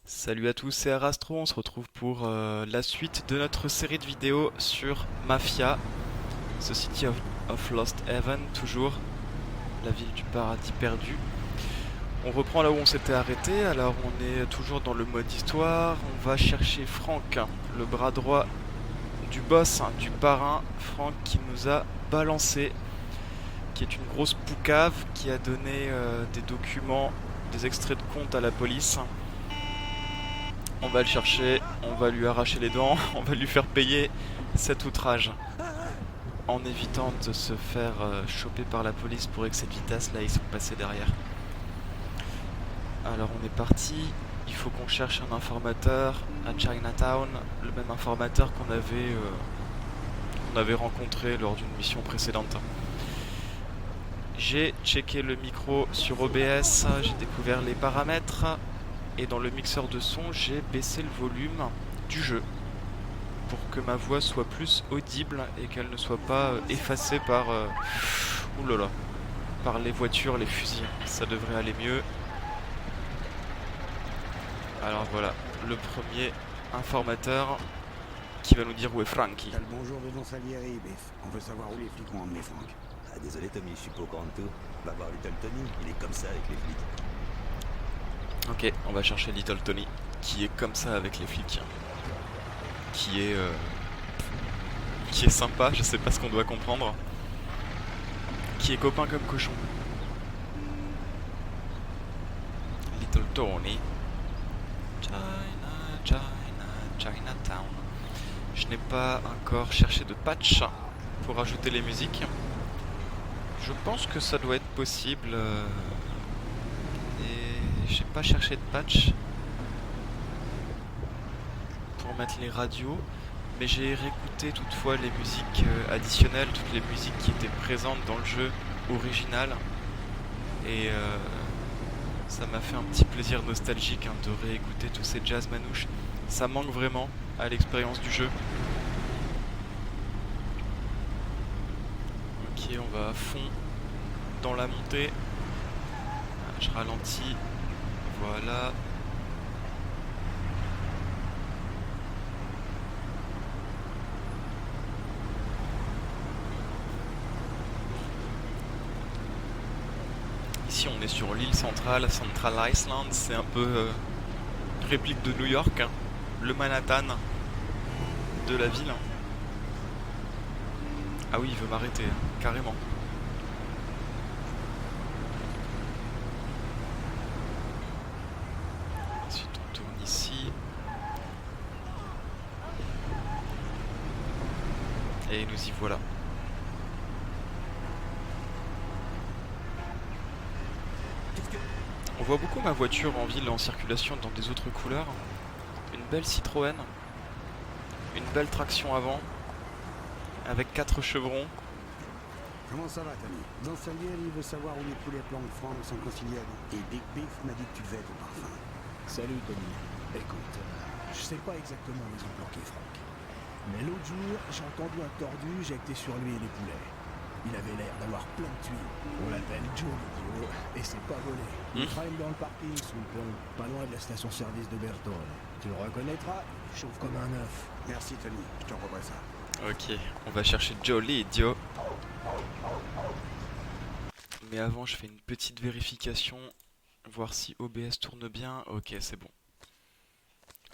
Salut à tous, c'est Arastro, on se retrouve pour la suite de notre série de vidéos sur Mafia, The City of Lost Heaven, toujours, la ville du paradis perdu. On reprend là où on s'était arrêté, alors on est toujours dans le mode histoire, on va chercher Frank, le bras droit du boss, du parrain, Frank qui nous a balancé, qui est une grosse poucave, qui a donné des documents, des extraits de compte à la police. On va le chercher, on va lui arracher les dents, on va lui faire payer cet outrage. En évitant de se faire choper par la police pour excès de vitesse, là ils sont passés derrière. Alors on est parti, il faut qu'on cherche un informateur à Chinatown, le même informateur qu'on avait rencontré lors d'une mission précédente. J'ai checké le micro sur OBS, j'ai découvert les paramètres. Et dans le mixeur de son, j'ai baissé le volume du jeu pour que ma voix soit plus audible et qu'elle ne soit pas effacée par oulala, par les voitures, les fusils. Ça devrait aller mieux. Alors voilà, le premier informateur qui va nous dire où est Frankie. T'as le bonjour de Don Salieri, Biff. On veut savoir où les flics ont emmené Frank. Ah désolé Tommy, je suis pas au courant de tout. Va voir Little Tony, il est comme ça avec les flics. Ok, on va chercher Little Tony, qui est comme ça avec les flics. Qui est sympa, je sais pas ce qu'on doit comprendre. Qui est copain comme cochon. Little Tony. Chinatown. Je n'ai pas encore cherché de patch pour ajouter les musiques. Je pense que ça doit être possible. Et j'ai pas cherché de patch pour mettre les radios. Mais j'ai réécouté toutefois les musiques additionnelles, toutes les musiques qui étaient présentes dans le jeu original. Et ça m'a fait un petit plaisir nostalgique de réécouter tous ces jazz manouches. Ça manque vraiment à l'expérience du jeu. Ok, on va à fond dans la montée. Je ralentis. Voilà. Ici on est sur l'île centrale, Central Island, c'est un peu réplique de New York, le Manhattan de la ville. Ah oui, il veut m'arrêter, carrément. Ensuite on tourne ici. Et nous y voilà. On voit beaucoup ma voiture en ville en circulation dans des autres couleurs. Une belle Citroën. Une belle traction avant. Avec 4 chevrons. Comment ça va, Tommy? Don Salieri veut savoir où les poulets blancs de Frank sont conciliables. Et Big Biff m'a dit que tu devais être au parfum. Salut Tony. Écoute, je sais pas exactement où ils ont planqué Frank. Mais l'autre jour, j'ai entendu un tordu jecter sur lui et les poulets. Il avait l'air d'avoir plein de tuiles. On l'appelle Joe l'idiot, et c'est pas volé. Il traîne dans le parking sous le pont, pas loin de la station-service de Bertone. Tu le reconnaîtras, il chauffe comme un œuf. Merci, Tony. Je t'envoie ça. Ok, on va chercher Joe l'idiot. Mais avant, je fais une petite vérification. Voir si OBS tourne bien. Ok, c'est bon.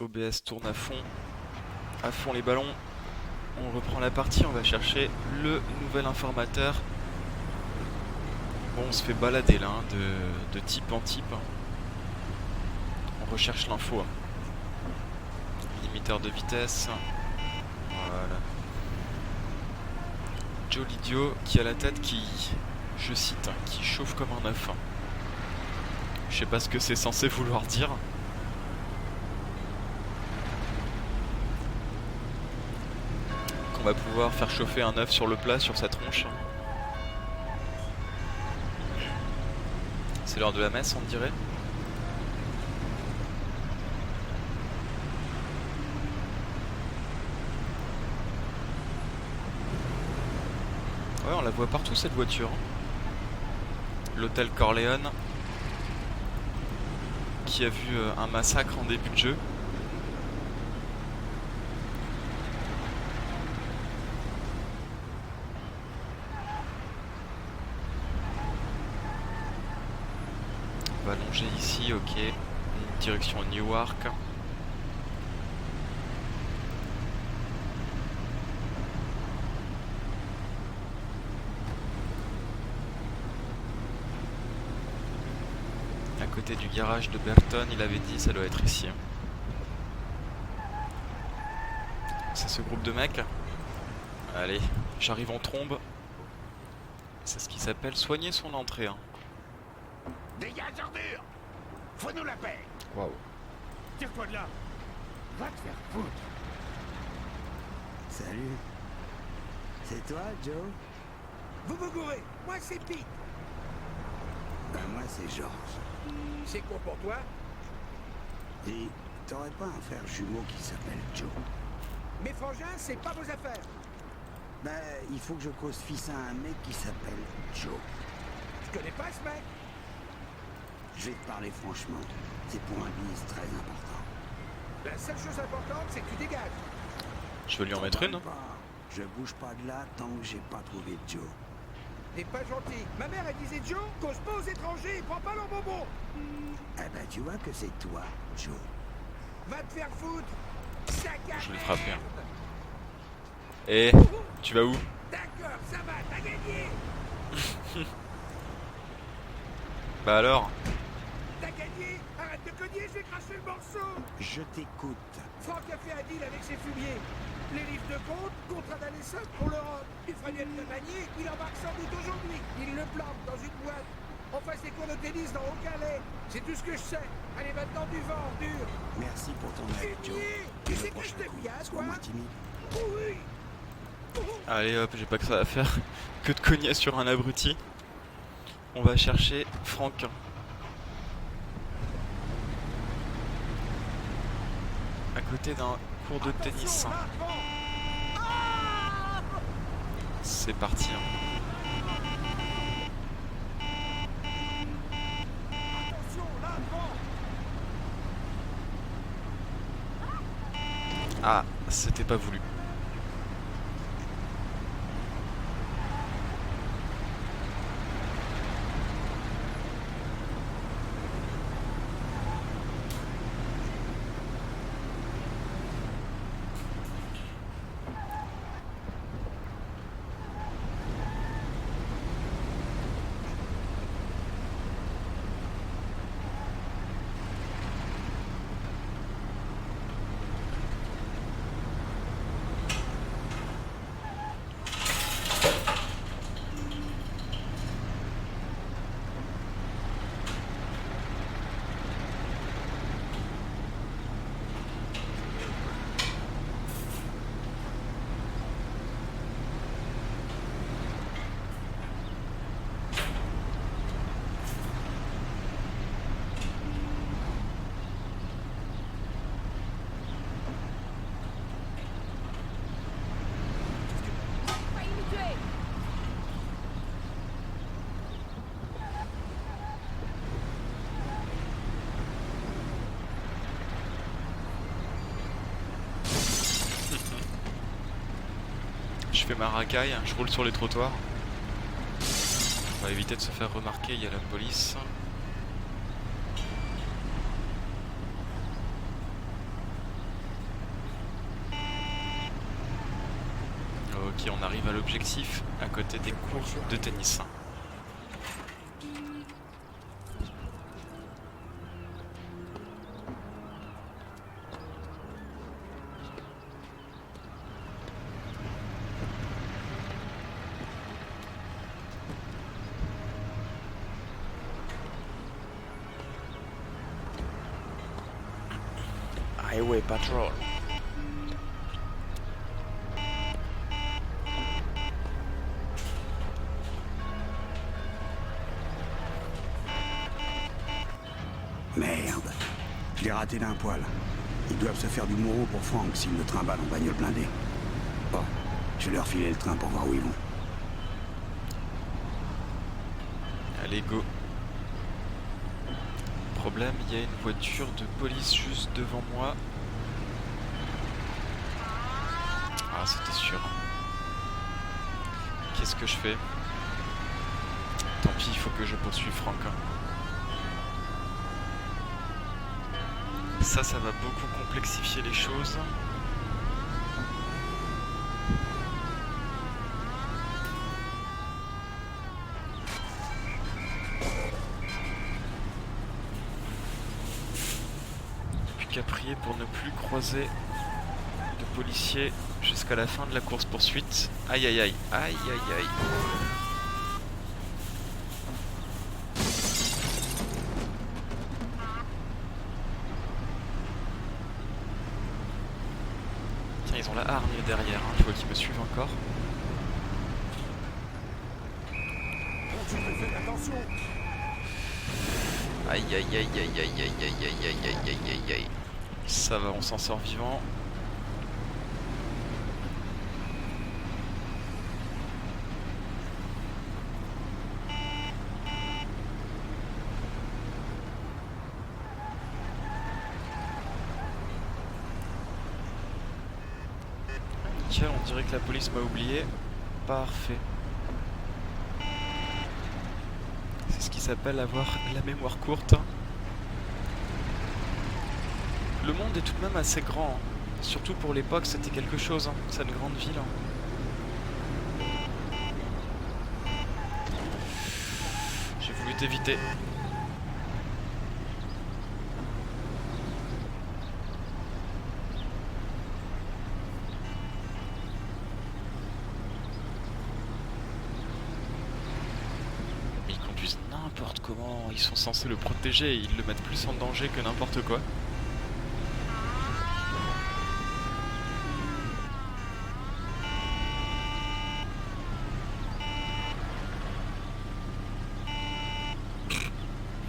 OBS tourne à fond. À fond les ballons. On reprend la partie, on va chercher le nouvel informateur. Bon, on se fait balader là, de type en type. On recherche l'info. Limiteur de vitesse. Voilà. Joe l'idiot qui a la tête qui, je cite, qui chauffe comme un œuf. Je sais pas ce que c'est censé vouloir dire. On va pouvoir faire chauffer un œuf sur le plat, sur sa tronche. C'est l'heure de la messe, on dirait. Ouais, on la voit partout cette voiture. L'hôtel Corleone. qui a vu un massacre en début de jeu. On va longer ici, ok. Direction Newark. À côté du garage de Burton, il avait dit, ça doit être ici. C'est ce groupe de mecs. Allez, j'arrive en trombe. C'est ce qui s'appelle soigner son entrée. Hein. Dégage, ordure! Faut-nous la paix! Waouh. Tire-toi de là! Va te faire foutre! Salut. C'est toi, Joe? Vous me gourrez. Moi, c'est Pete. Ben, moi, c'est George. C'est quoi pour toi? Dis, t'aurais pas un frère jumeau qui s'appelle Joe? Mes frangins, c'est pas vos affaires. Ben, il faut que je cause fils à un mec qui s'appelle Joe. Je connais pas ce mec. Je vais te parler franchement. C'est pour un business très important. La seule chose importante, c'est que tu dégages. Je vais lui en mettre une. Hein. Je bouge pas de là tant que j'ai pas trouvé Joe. T'es pas gentil. Ma mère, elle disait Joe, cause pas aux étrangers et prends pas leurs bonbons. Eh ben, tu vois que c'est toi, Joe. Va te faire foutre. Sac à Je vais le merde. frapper. Hein. Eh, tu vas où? D'accord, ça va, t'as gagné. Bah alors? T'as gagné. Arrête de cogner, je vais cracher le morceau. Je t'écoute. Franck a fait un deal avec ses fumiers. Les livres de compte, contrat d'aller seul pour l'Europe. Du Faniel de Manier, il embarque sans doute aujourd'hui. Il le plante dans une boîte. On fasse des cours de tennis dans Haut-Calais. C'est tout ce que je sais. Allez, maintenant du vent, dur. Merci pour ton aide, Joe. Fumier, tu Et sais le que prochain je t'aime coup, bien, sois toi. moins timide. Oui. Allez hop, j'ai pas que ça à faire que de cogner sur un abruti. On va chercher Franck. À côté d'un cours de tennis. Attention, là, devant. C'est parti. Hein. Attention, là, devant. Ah, c'était pas voulu. Failli me tuer. Je fais ma racaille, je roule sur les trottoirs. On va éviter de se faire remarquer, il y a la police. Ok, on arrive à l'objectif, à côté des cours de tennis. Highway Patrol. Merde. Je l'ai raté d'un poil. Ils doivent se faire du mouron pour Frank s'ils le trimballent en bagnole blindée. Bon, je vais leur filer le train pour voir où ils vont. Allez, go. problème, il y a une voiture de police juste devant moi. Ah, c'était sûr. Qu'est-ce que je fais? Tant pis, il faut que je poursuive Franck. Ça va beaucoup complexifier les choses. Plus qu'à prier pour ne plus croiser de policiers jusqu'à la fin de la course-poursuite. Aïe aïe aïe, aïe aïe aïe. Tiens, ils ont la hargne derrière, hein. Il faut qu'ils me suivent encore. Aïe aïe aïe aïe aïe aïe aïe aïe aïe aïe aïe aïe aïe. Ça va, on s'en sort vivant. Nickel, on dirait que la police m'a oublié. Parfait. C'est ce qui s'appelle avoir la mémoire courte. Le monde est tout de même assez grand. Surtout pour l'époque, c'était quelque chose. C'est une grande ville. J'ai voulu t'éviter. Mais ils conduisent n'importe comment. Ils sont censés le protéger. Ils le mettent plus en danger que n'importe quoi.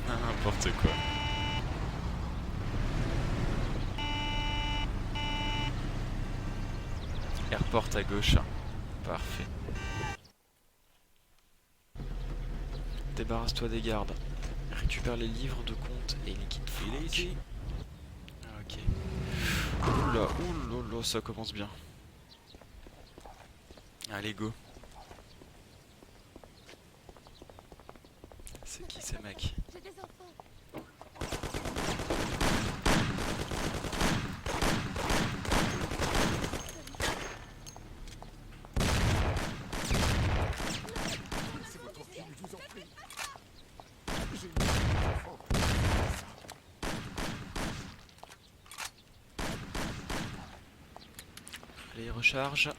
N'importe quoi. Airport à gauche. Parfait. Débarrasse-toi des gardes. Récupère les livres de compte et liquide Franck. Il est ici. Ok. Oula, oula, ça commence bien. Allez, go. C'est qui ces mecs? J'ai des enfants. Allez, recharge.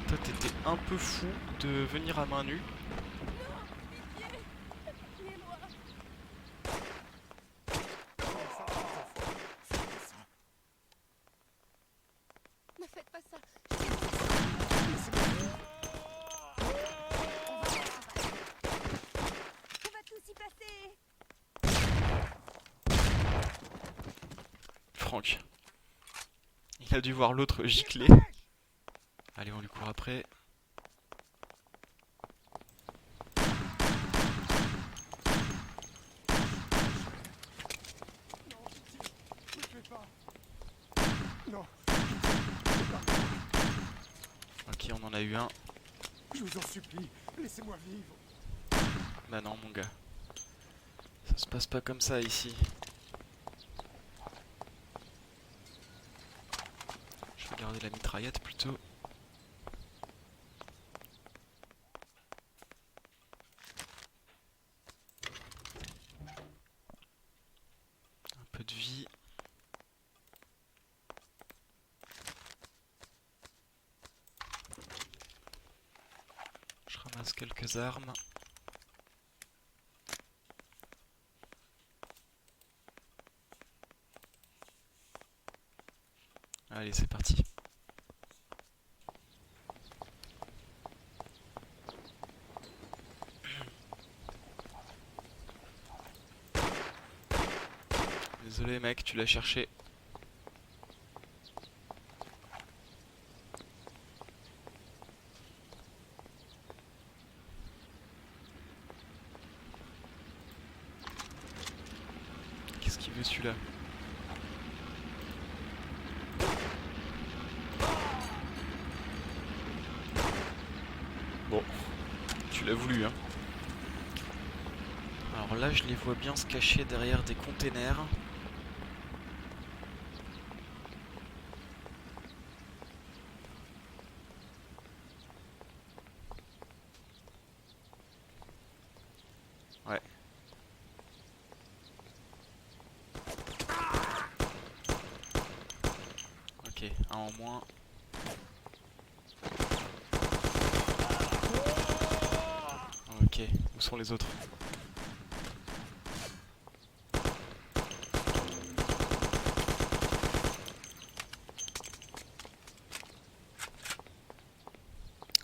Toi, t'étais un peu fou de venir à main nue. Tuez-moi. Ne faites pas ça. On va tous y passer. Franck. Il a dû voir l'autre gicler. Allez, on lui court après. Ok, on en a eu un. Je vous en supplie, laissez-moi vivre. Bah non, mon gars. Ça se passe pas comme ça ici. Je vais garder la mitraillette plutôt. Un peu de vie. Je ramasse quelques armes. Allez, c'est parti. Désolé mec, tu l'as cherché. celui-là. Bon, tu l'as voulu, hein. Alors là, je les vois bien se cacher derrière des containers. Ouais. Ok, un en moins. Ok, où sont les autres?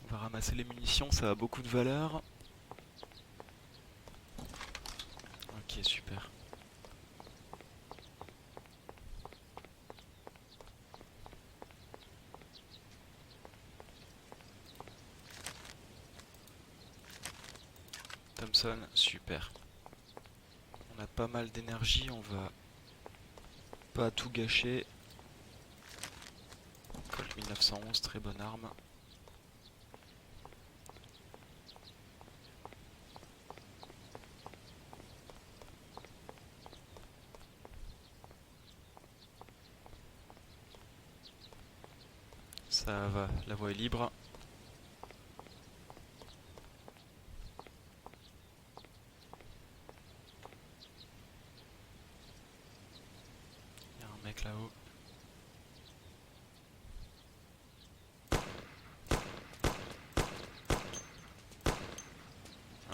On va ramasser les munitions, ça a beaucoup de valeur. Ok, super. Thompson, super. On a pas mal d'énergie, on va pas tout gâcher. Colt 1911, très bonne arme. Ça va, la voie est libre. Il y a un mec là-haut.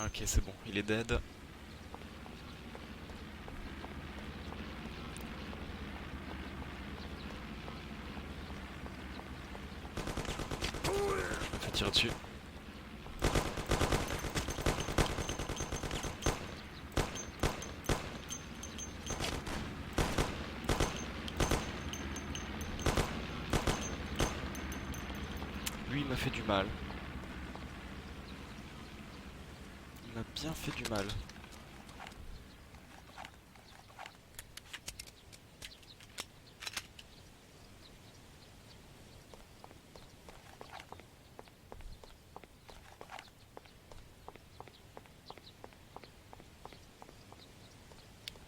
Ok, c'est bon, il est dead. Je me fais tirer dessus. Lui, il m'a fait du mal. Il m'a bien fait du mal.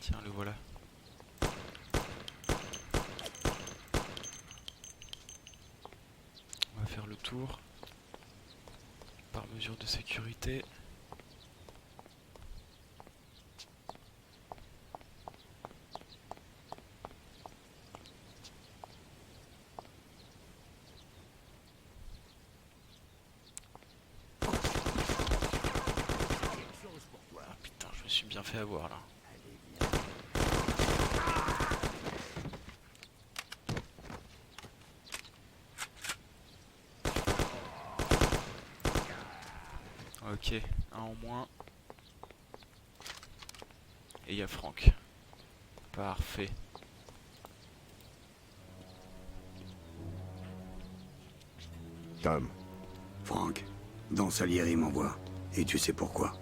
Tiens, le voilà. On va faire le tour. Par mesure de sécurité. Ah putain, je me suis bien fait avoir là. Ok, un en moins. Et il y a Franck. Parfait. Tom. Franck, dans Salieri m'envoie. Et tu sais pourquoi?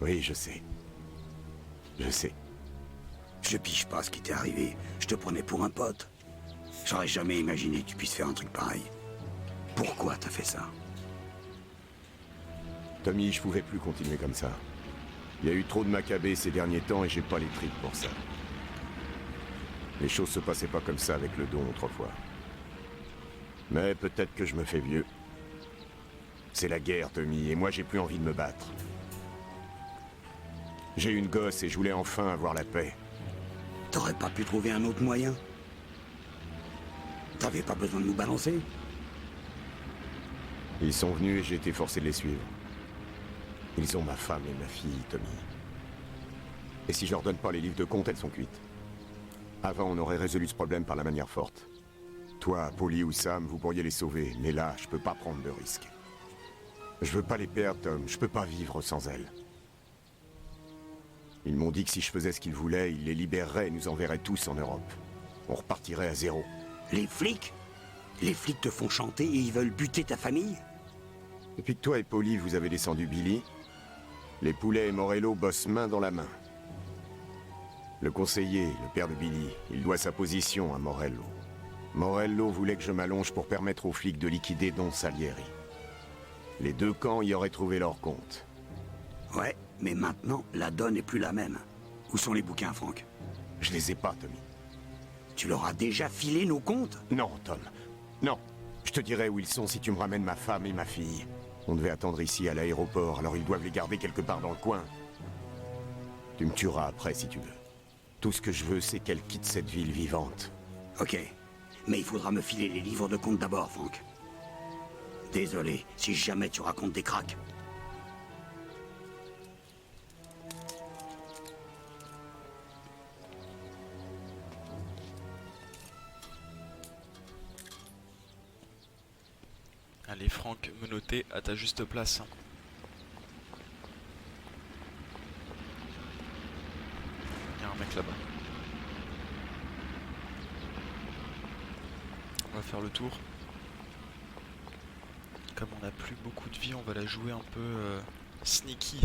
Oui, je sais. Je sais. Je pige pas ce qui t'est arrivé. Je te prenais pour un pote. J'aurais jamais imaginé que tu puisses faire un truc pareil. Pourquoi t'as fait ça? Tommy, je pouvais plus continuer comme ça. Il y a eu trop de macabées ces derniers temps et j'ai pas les tripes pour ça. Les choses se passaient pas comme ça avec le don autrefois. Mais peut-être que je me fais vieux. C'est la guerre, Tommy, et moi j'ai plus envie de me battre. J'ai une gosse et je voulais enfin avoir la paix. T'aurais pas pu trouver un autre moyen? T'avais pas besoin de nous balancer? Ils sont venus et j'ai été forcé de les suivre. Ils ont ma femme et ma fille, Tommy. Et si je leur donne pas les livres de compte, elles sont cuites. Avant, on aurait résolu ce problème par la manière forte. Toi, Polly ou Sam, vous pourriez les sauver, mais là, je peux pas prendre de risque. Je veux pas les perdre, Tom. Je peux pas vivre sans elles. Ils m'ont dit que si je faisais ce qu'ils voulaient, ils les libéreraient et nous enverraient tous en Europe. On repartirait à zéro. Les flics? Les flics te font chanter et ils veulent buter ta famille? Depuis que toi et Polly, vous avez descendu Billy, les Poulets et Morello bossent main dans la main. Le conseiller, le père de Billy, il doit sa position à Morello. Morello voulait que je m'allonge pour permettre aux flics de liquider Don Salieri. Les deux camps y auraient trouvé leur compte. Ouais, mais maintenant, la donne n'est plus la même. Où sont les bouquins, Frank? Je les ai pas, Tommy. Tu leur as déjà filé nos comptes? Non, Tom. Non. Je te dirai où ils sont si tu me ramènes ma femme et ma fille. On devait attendre ici à l'aéroport, alors ils doivent les garder quelque part dans le coin. Tu me tueras après si tu veux. Tout ce que je veux, c'est qu'elle quitte cette ville vivante. Ok, mais il faudra me filer les livres de compte d'abord, Frank. Désolé, si jamais tu racontes des cracks. Allez Franck, menotté à ta juste place. Il y a un mec là-bas. On va faire le tour. Comme on n'a plus beaucoup de vie, on va la jouer un peu sneaky.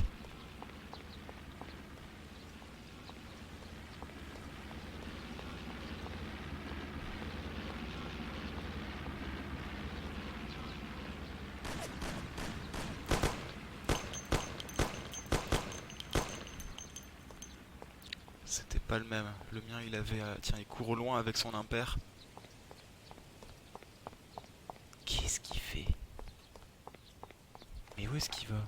C'était pas le même. Le mien, il avait... tiens, il court au loin avec son impair. Qu'est-ce qu'il fait? Mais où est-ce qu'il va?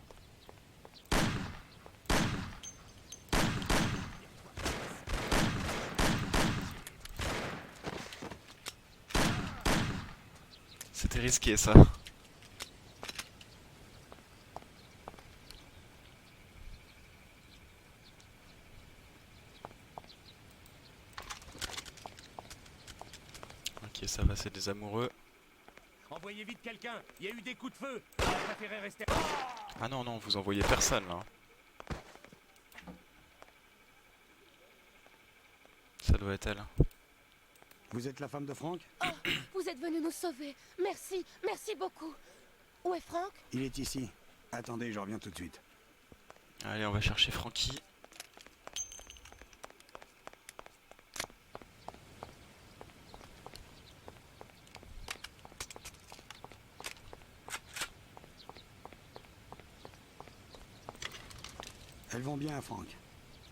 C'était risqué ça. Ok, ça va, c'est des amoureux. Envoyez vite quelqu'un, il y a eu des coups de feu. Il a préféré rester... Ah non, non, vous envoyez personne là. Ça doit être elle. Vous êtes la femme de Frank? Oh, vous êtes venu nous sauver. Merci, merci beaucoup. Où est Frank? Il est ici. Attendez, je reviens tout de suite. Allez, on va chercher Frankie. Elles vont bien, Frank.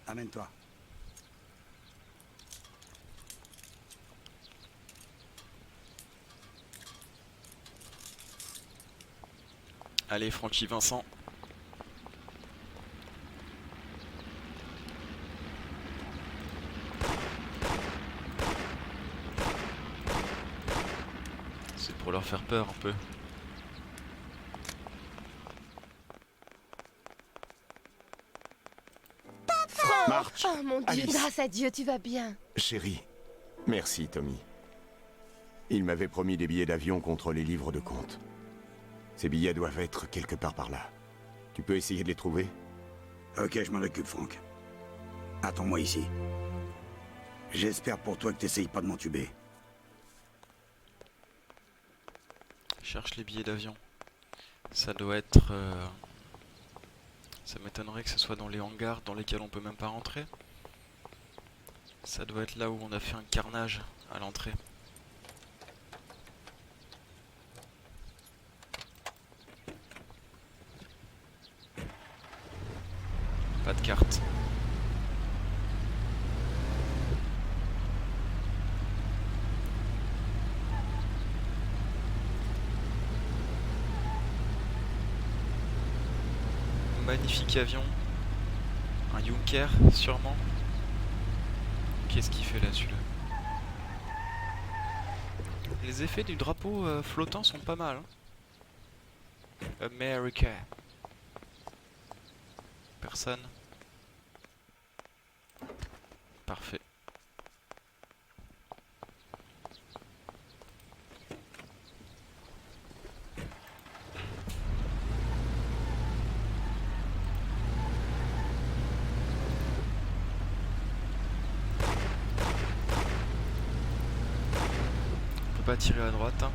Amène-toi. Allez, Francky Vincent. C'est pour leur faire peur un peu. March! Oh mon Dieu, Alice. grâce à Dieu, tu vas bien. Chérie, merci, Tommy. Il m'avait promis des billets d'avion contre les livres de compte. Ces billets doivent être quelque part par là. Tu peux essayer de les trouver? Ok, je m'en occupe, Frank. Attends-moi ici. J'espère pour toi que t'essayes pas de m'entuber. Cherche les billets d'avion. Ça doit être... Ça m'étonnerait que ce soit dans les hangars dans lesquels on peut même pas rentrer. Ça doit être là où on a fait un carnage à l'entrée. Pas de carte. Magnifique avion. Un Junker, sûrement. Qu'est-ce qu'il fait là, celui-là? Les effets du drapeau flottant sont pas mal. Hein. America. Personne. Parfait. On peut pas tirer à droite. Hein.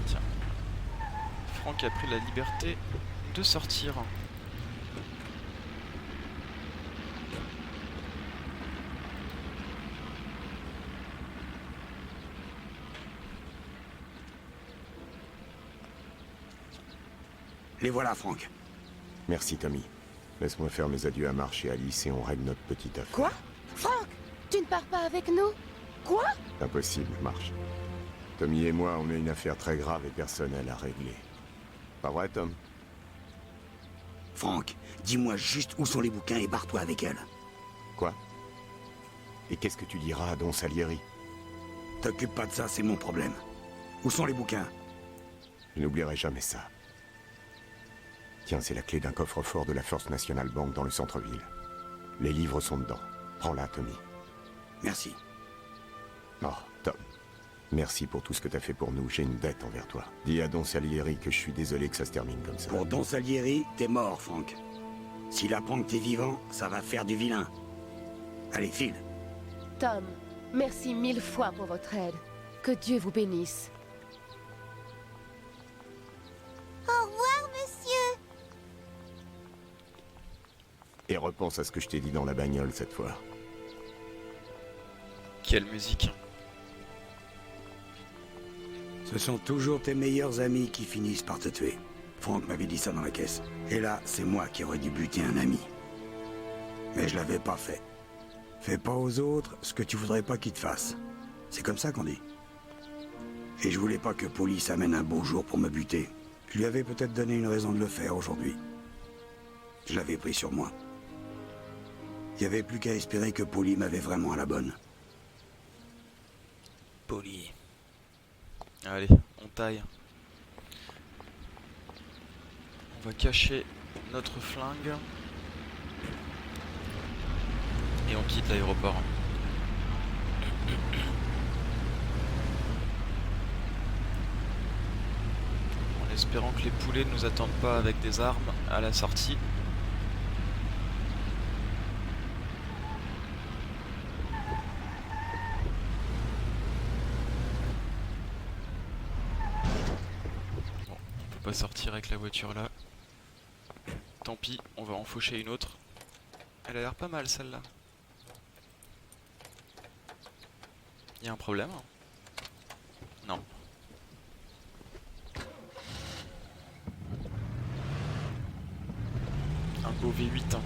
Tiens. Franck a pris la liberté de sortir. Les voilà, Franck. Merci, Tommy. Laisse-moi faire mes adieux à Marche et Alice et on règle notre petite affaire. Quoi? Franck, tu ne pars pas avec nous? Quoi? Impossible, Marche. Tommy et moi, on a une affaire très grave et personnelle à régler. Pas vrai, Tom? Franck, dis-moi juste où sont les bouquins et barre-toi avec elle. Quoi? Et qu'est-ce que tu diras à Don Salieri? T'occupe pas de ça, c'est mon problème. Où sont les bouquins? Je n'oublierai jamais ça. Tiens, c'est la clé d'un coffre-fort de la First National Bank dans le centre-ville. Les livres sont dedans. Prends-la, Tommy. Merci. Oh, Tom. Merci pour tout ce que t'as fait pour nous. J'ai une dette envers toi. Dis à Don Salieri que je suis désolé que ça se termine comme ça. Pour Don Salieri, t'es mort, Franck. S'il apprend que t'es vivant, ça va faire du vilain. Allez, file. Tom, merci 1000 fois pour votre aide. Que Dieu vous bénisse. Au revoir, monsieur. Et repense à ce que je t'ai dit dans la bagnole cette fois. Quelle musique. Ce sont toujours tes meilleurs amis qui finissent par te tuer. Franck m'avait dit ça dans la caisse. Et là, c'est moi qui aurais dû buter un ami. Mais je l'avais pas fait. Fais pas aux autres ce que tu voudrais pas qu'ils te fassent. C'est comme ça qu'on dit. Et je voulais pas que Police amène un beau jour pour me buter. Je lui avais peut-être donné une raison de le faire aujourd'hui. Je l'avais pris sur moi. Il y avait plus qu'à espérer que Polly m'avait vraiment à la bonne. Poli. Allez, on taille. On va cacher notre flingue. Et on quitte l'aéroport. En espérant que les poulets ne nous attendent pas avec des armes à la sortie. Bon, on peut pas sortir avec la voiture là. Tant pis, on va en faucher une autre. Elle a l'air pas mal celle-là. Il y a un problème? Non. Un beau V8. Hein.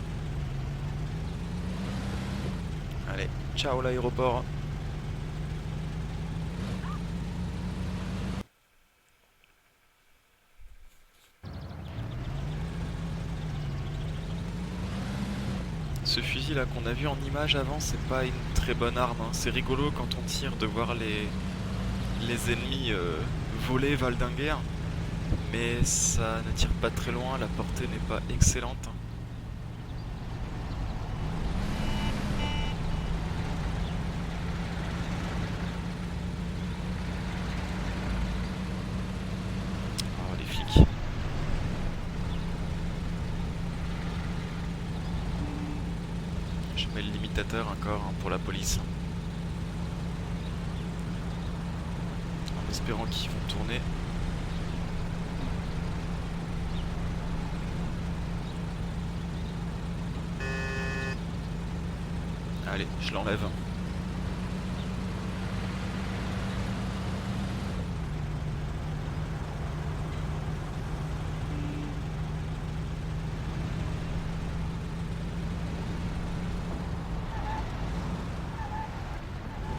Allez, ciao l'aéroport. Ce fusil là qu'on a vu en image avant, c'est pas une très bonne arme. Hein. C'est rigolo quand on tire de voir les ennemis voler, valdinguer. Mais ça ne tire pas très loin, la portée n'est pas excellente. Oh les flics. Je mets le limitateur encore hein, pour la police. En espérant qu'ils vont tourner. Allez, je l'enlève.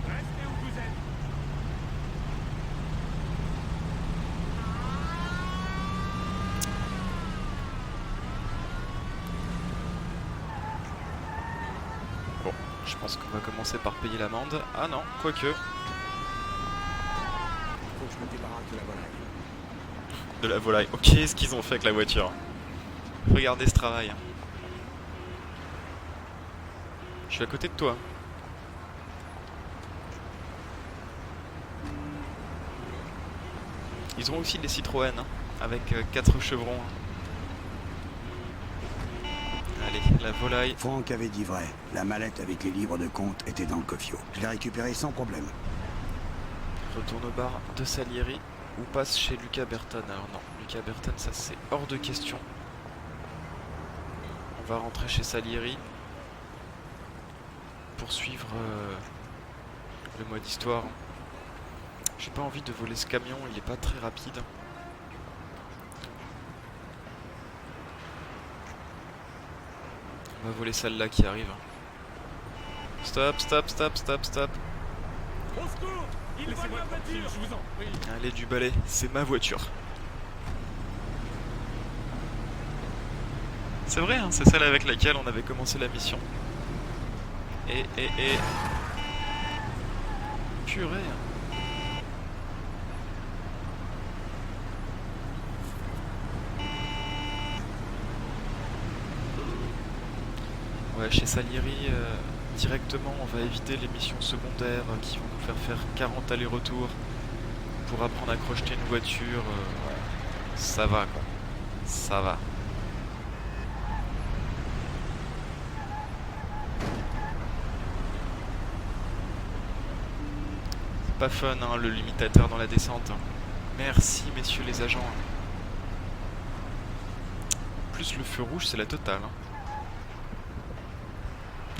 Restez où vous êtes. Bon, je pense qu'on va commencer par payer l'amende. Ah non, quoique. Faut que je me débarrasse de la volaille. De la volaille. Ok, ce qu'ils ont fait avec la voiture. Regardez ce travail. Je suis à côté de toi. Ils ont aussi des Citroën hein, avec 4 chevrons. Allez, la volaille. Franck avait dit vrai. La mallette avec les livres de compte était dans le cofio. Je l'ai récupérée sans problème. Retourne au bar de Salieri ou passe chez Lucas Burton. Alors non, Lucas Burton, ça c'est hors de question. On va rentrer chez Salieri pour suivre le mode histoire. J'ai pas envie de voler ce camion, il est pas très rapide. On va voler celle-là qui arrive. Stop, stop, stop, stop, stop. Au secours! Il vole ma voiture! Je vous en prie! Allez, du balai, c'est ma voiture. C'est vrai, hein, c'est celle avec laquelle on avait commencé la mission. Et... Purée. Ouais, chez Salieri, directement, on va éviter les missions secondaires qui vont nous faire 40 allers-retours pour apprendre à crocheter une voiture. Ouais, ça va, quoi. Ça va. C'est pas fun, hein, le limitateur dans la descente. Merci, messieurs les agents. Plus le feu rouge, c'est la totale. Hein.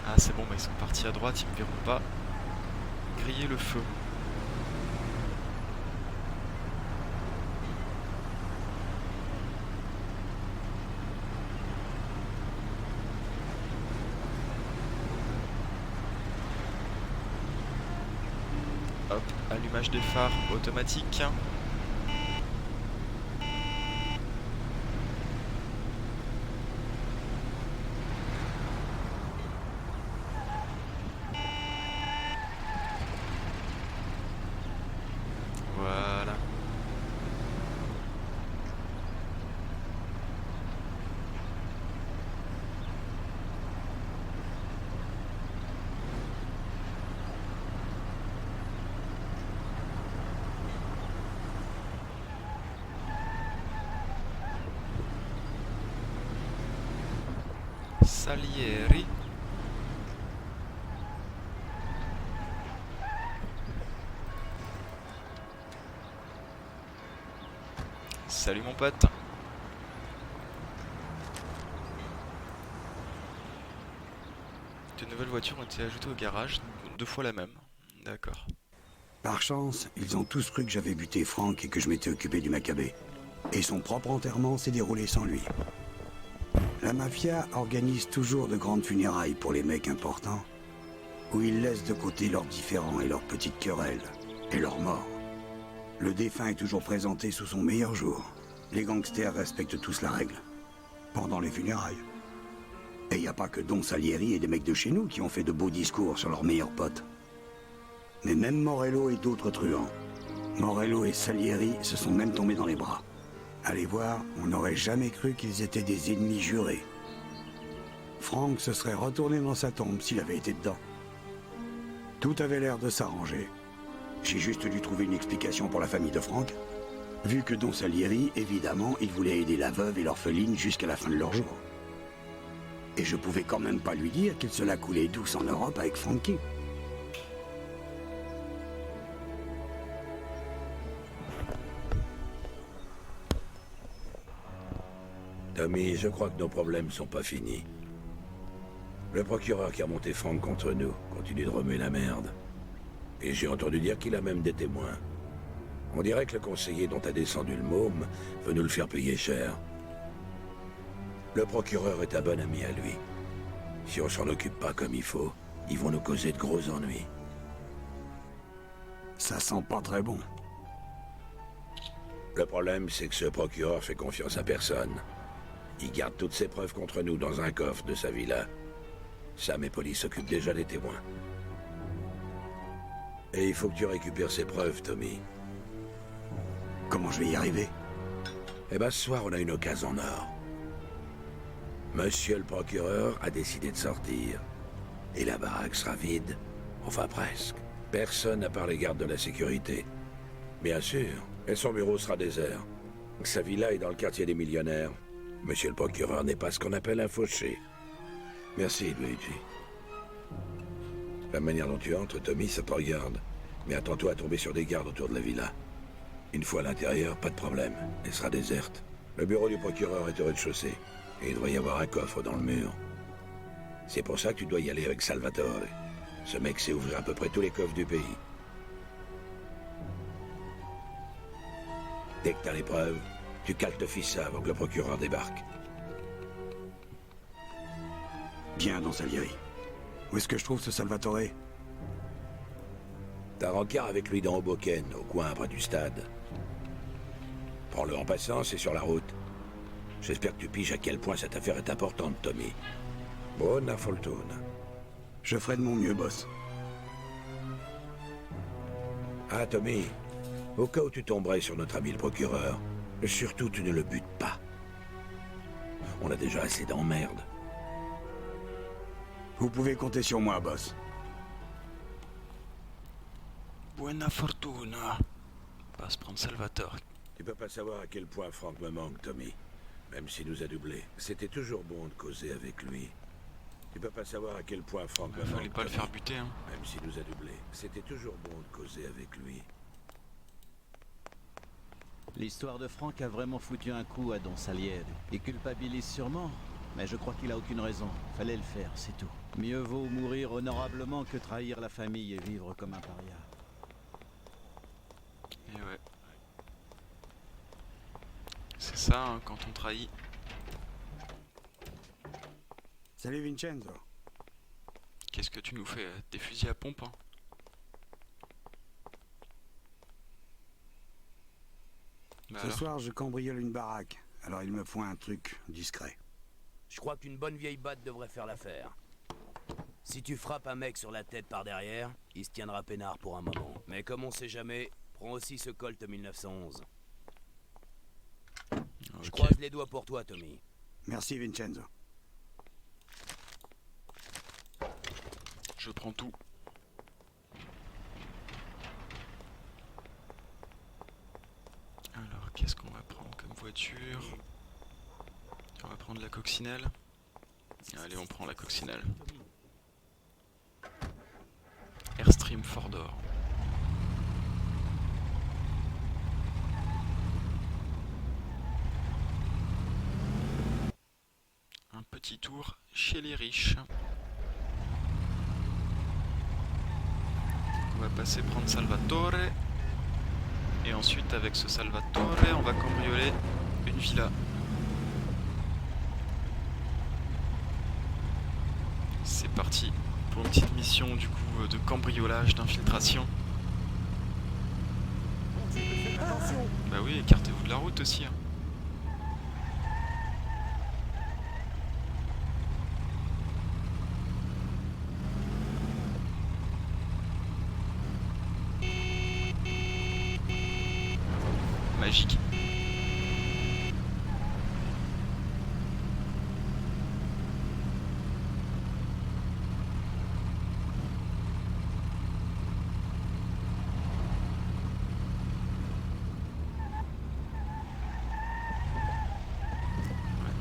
Ah c'est bon, bah ils sont partis à droite, ils me verront pas griller le feu. Hop, allumage des phares automatique. Voilà. Salieri. Salut mon pote. De nouvelles voitures ont été ajoutées au garage, 2 fois la même. D'accord. Par chance, ils ont tous cru que j'avais buté Frank et que je m'étais occupé du Maccabée. Et son propre enterrement s'est déroulé sans lui. La mafia organise toujours de grandes funérailles pour les mecs importants, où ils laissent de côté leurs différends et leurs petites querelles, et leurs morts. Le défunt est toujours présenté sous son meilleur jour. Les gangsters respectent tous la règle, pendant les funérailles. Et y a pas que Don Salieri et des mecs de chez nous qui ont fait de beaux discours sur leurs meilleurs potes. Mais même Morello et d'autres truands. Morello et Salieri se sont même tombés dans les bras. Allez voir, on n'aurait jamais cru qu'ils étaient des ennemis jurés. Frank se serait retourné dans sa tombe s'il avait été dedans. Tout avait l'air de s'arranger. J'ai juste dû trouver une explication pour la famille de Frank. Vu que Don Salieri, évidemment, il voulait aider la veuve et l'orpheline jusqu'à la fin de leur jour. Et je pouvais quand même pas lui dire qu'il se la coulait douce en Europe avec Frankie. Tommy, je crois que nos problèmes sont pas finis. Le procureur qui a monté Frank contre nous continue de remuer la merde. Et j'ai entendu dire qu'il a même des témoins. On dirait que le conseiller dont a descendu le môme veut nous le faire payer cher. Le procureur est un bon ami à lui. Si on s'en occupe pas comme il faut, ils vont nous causer de gros ennuis. Ça sent pas très bon. Le problème, c'est que ce procureur fait confiance à personne. Il garde toutes ses preuves contre nous dans un coffre de sa villa. Sam et Polly s'occupent déjà des témoins. Et il faut que tu récupères ces preuves, Tommy. Comment je vais y arriver? Eh ben, ce soir, on a une occasion en or. Monsieur le procureur a décidé de sortir. Et la baraque sera vide. Enfin, presque. Personne à part les gardes de la sécurité. Bien sûr. Et son bureau sera désert. Sa villa est dans le quartier des millionnaires. Monsieur le procureur n'est pas ce qu'on appelle un fauché. Merci, Luigi. La manière dont tu entres, Tommy, ça te regarde. Mais attends-toi à tomber sur des gardes autour de la villa. Une fois à l'intérieur, pas de problème. Elle sera déserte. Le bureau du procureur est au rez-de-chaussée. Et il doit y avoir un coffre dans le mur. C'est pour ça que tu dois y aller avec Salvatore. Ce mec sait ouvrir à peu près tous les coffres du pays. Dès que t'as les preuves, tu caltes ça avant que le procureur débarque. bien dans Salieri. Où est-ce que je trouve ce Salvatore? T'as un rencard avec lui dans Hoboken, au coin près du stade. Prends-le en passant, c'est sur la route. J'espère que tu piges à quel point cette affaire est importante, Tommy. Buona fortuna. Je ferai de mon mieux, boss. Ah, Tommy, au cas où tu tomberais sur notre ami le procureur, surtout tu ne le butes pas. On a déjà assez d'emmerdes. Vous pouvez compter sur moi, boss. Buona fortuna. Pas se prendre Salvatore. Tu peux pas savoir à quel point Frank me manque, Tommy. Même s'il nous a doublés. C'était toujours bon de causer avec lui. Tu peux pas savoir à quel point Frank me manque. Fallait pas le Tommy. faire buter, hein. Même s'il nous a doublés. C'était toujours bon de causer avec lui. L'histoire de Frank a vraiment foutu un coup à Don Salieri. Il culpabilise sûrement, mais je crois qu'il a aucune raison. Fallait le faire, c'est tout. Mieux vaut mourir honorablement que trahir la famille et vivre comme un paria. Et ouais. C'est ça, hein, quand on trahit. Salut Vincenzo. Qu'est-ce que tu nous fais? Des fusils à pompe, hein? Bah Ce alors soir, je cambriole une baraque. Alors il me faut un truc discret. Je crois qu'une bonne vieille batte devrait faire l'affaire. Si tu frappes un mec sur la tête par derrière, il se tiendra peinard pour un moment. Mais comme on sait jamais, prends aussi ce Colt 1911. Je croise les doigts pour toi, Tommy. Merci Vincenzo. Je prends tout. Alors, qu'est-ce qu'on va prendre comme voiture? On va prendre la coccinelle. Allez, on prend la coccinelle. Airstream Fordor. Un petit tour chez les riches. On va passer prendre Salvatore. Et ensuite, avec ce Salvatore, on va cambrioler une villa. C'est parti pour une petite mission du coup de cambriolage, d'infiltration. Bah oui, écartez-vous de la route aussi. Hein. Magique.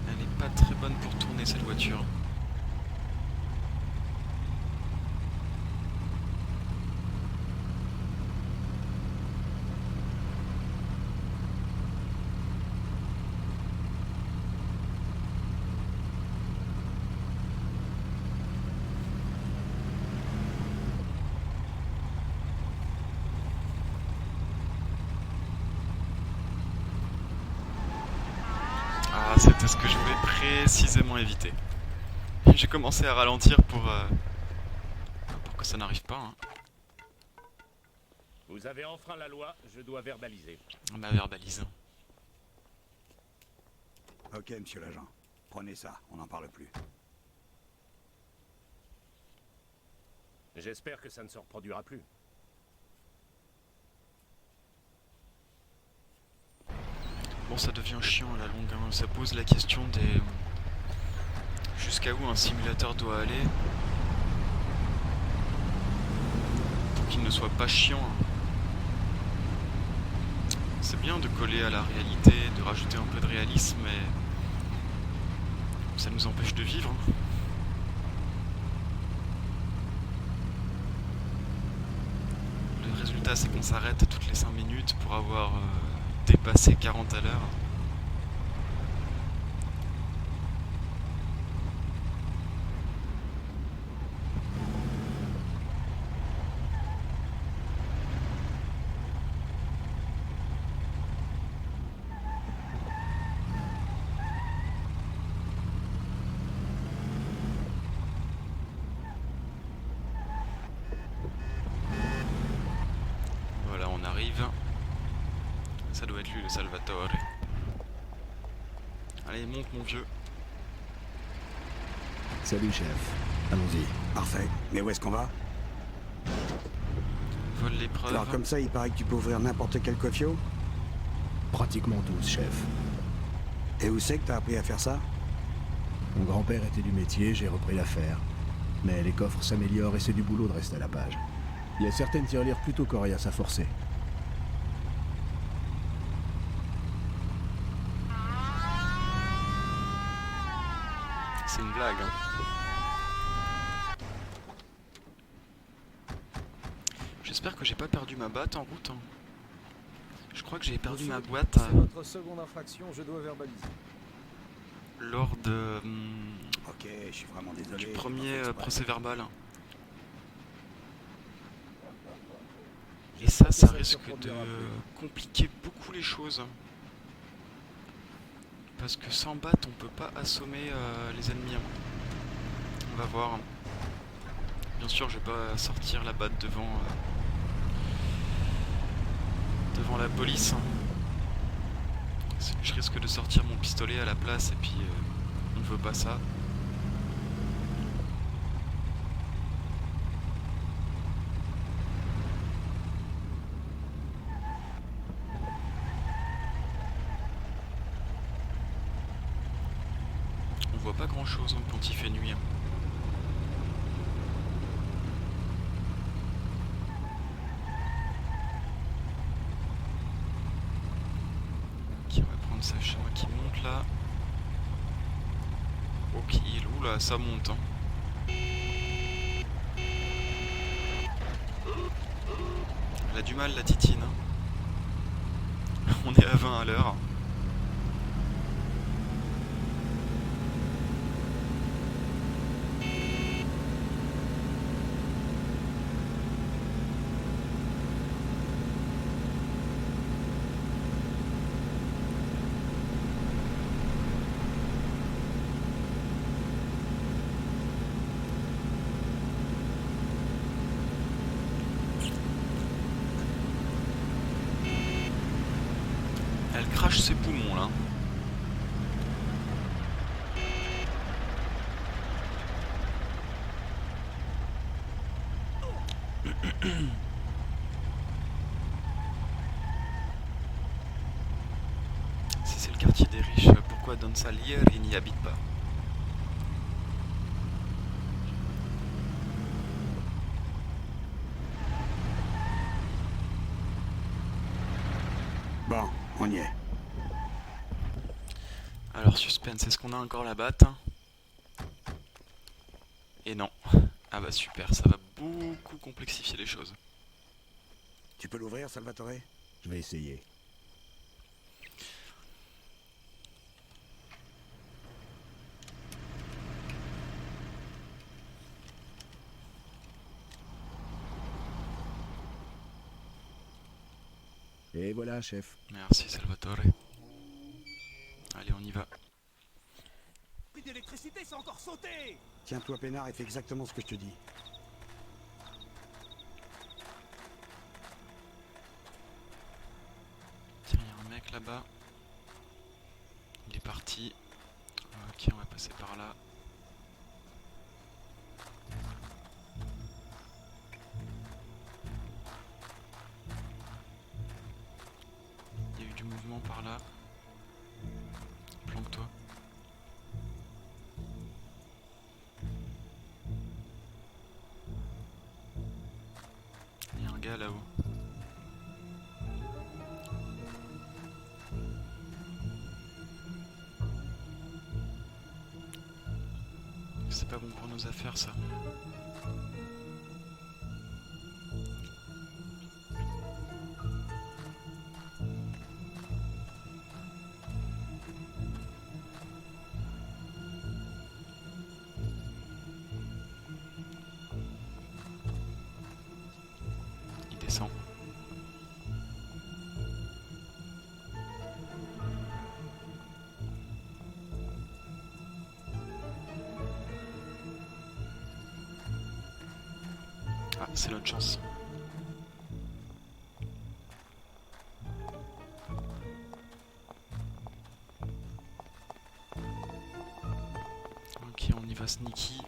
Elle est pas très bonne pour tourner cette voiture. Ah, c'était ce que je voulais précisément éviter. J'ai commencé à ralentir pour que ça n'arrive pas. Hein. Vous avez enfreint la loi, je dois verbaliser. On a verbalisé. Ok, monsieur l'agent. Prenez ça, on n'en parle plus. J'espère que ça ne se reproduira plus. Bon, ça devient chiant à la longue, hein. Ça pose la question des... Jusqu'à où un simulateur doit aller pour qu'il ne soit pas chiant. Hein. C'est bien de coller à la réalité, de rajouter un peu de réalisme, mais ça nous empêche de vivre. Hein. Le résultat, c'est qu'on s'arrête toutes les 5 minutes pour avoir dépassé 40 à l'heure. arrive. Ça doit être lui, le Salvatore. Allez, monte mon vieux. Salut, chef. Allons-y. Parfait. Mais où est-ce qu'on va? Vole l'épreuve. Alors comme ça, il paraît que tu peux ouvrir n'importe quel coffio? Pratiquement tous, chef. Et où c'est que t'as appris à faire ça? Mon grand-père était du métier, j'ai repris l'affaire. Mais les coffres s'améliorent et c'est du boulot de rester à la page. Il y a certaines tirelires plutôt coriaces à forcer. C'est une blague. Hein. J'espère que j'ai pas perdu ma batte en route. Hein. Je crois que j'ai perdu ma boîte. C'est votre seconde infraction, je dois verbaliser. Lors de... Ok, je suis vraiment désolé. du premier procès verbal. Et ça risque de compliquer beaucoup les choses. Parce que sans batte, on peut pas assommer les ennemis. On va voir. Bien sûr, je vais pas sortir la batte devant la police. Je risque de sortir mon pistolet à la place et puis on ne veut pas ça. On voit pas grand chose quand il fait nuit. Ce chemin qui monte là. Ok, oula, ça monte. Hein. Elle a du mal la titine. Hein. On est à 20 à l'heure. Elle crache ses poumons là. Si c'est le quartier des riches, pourquoi Don Salieri n'y habite pas? Bon, on y est. Alors suspense, est-ce qu'on a encore la batte? Et non. Ah bah super, ça va beaucoup complexifier les choses. Tu peux l'ouvrir, Salvatore? Je vais essayer. Et voilà, chef. Merci, Salvatore. Allez, on y va. Le prix d'électricité, c'est encore sauté! Tiens-toi peinard et fais exactement ce que je te dis. Tiens, il y a un mec là-bas. Il est parti. Ok, on va passer par là. Il y a eu du mouvement par là. Planque-toi. Il y a un gars là-haut. C'est pas bon pour nos affaires ça. Il descend. Ah, c'est notre chance. y va sneaky.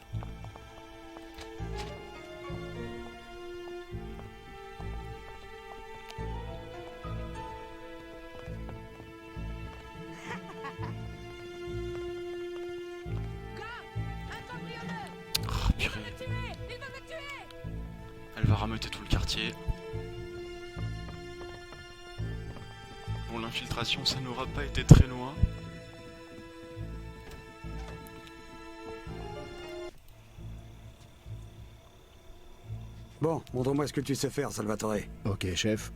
Oh, purée. Elle va rameuter tout le quartier. Bon, l'infiltration, ça n'aura pas été très loin. Bon, montre-moi ce que tu sais faire, Salvatore. Ok, chef.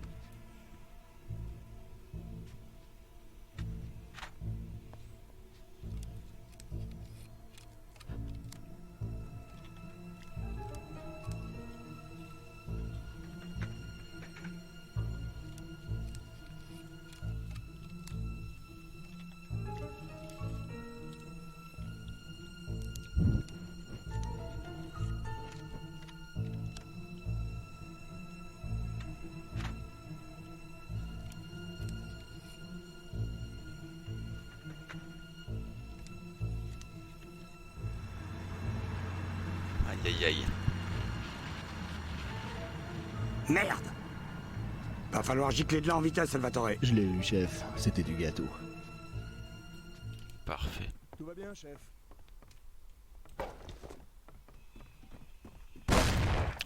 Aïe aïe aïe. Merde! Va falloir gicler de là en vitesse, Salvatore. Je l'ai eu, chef. C'était du gâteau. Parfait. Tout va bien, chef.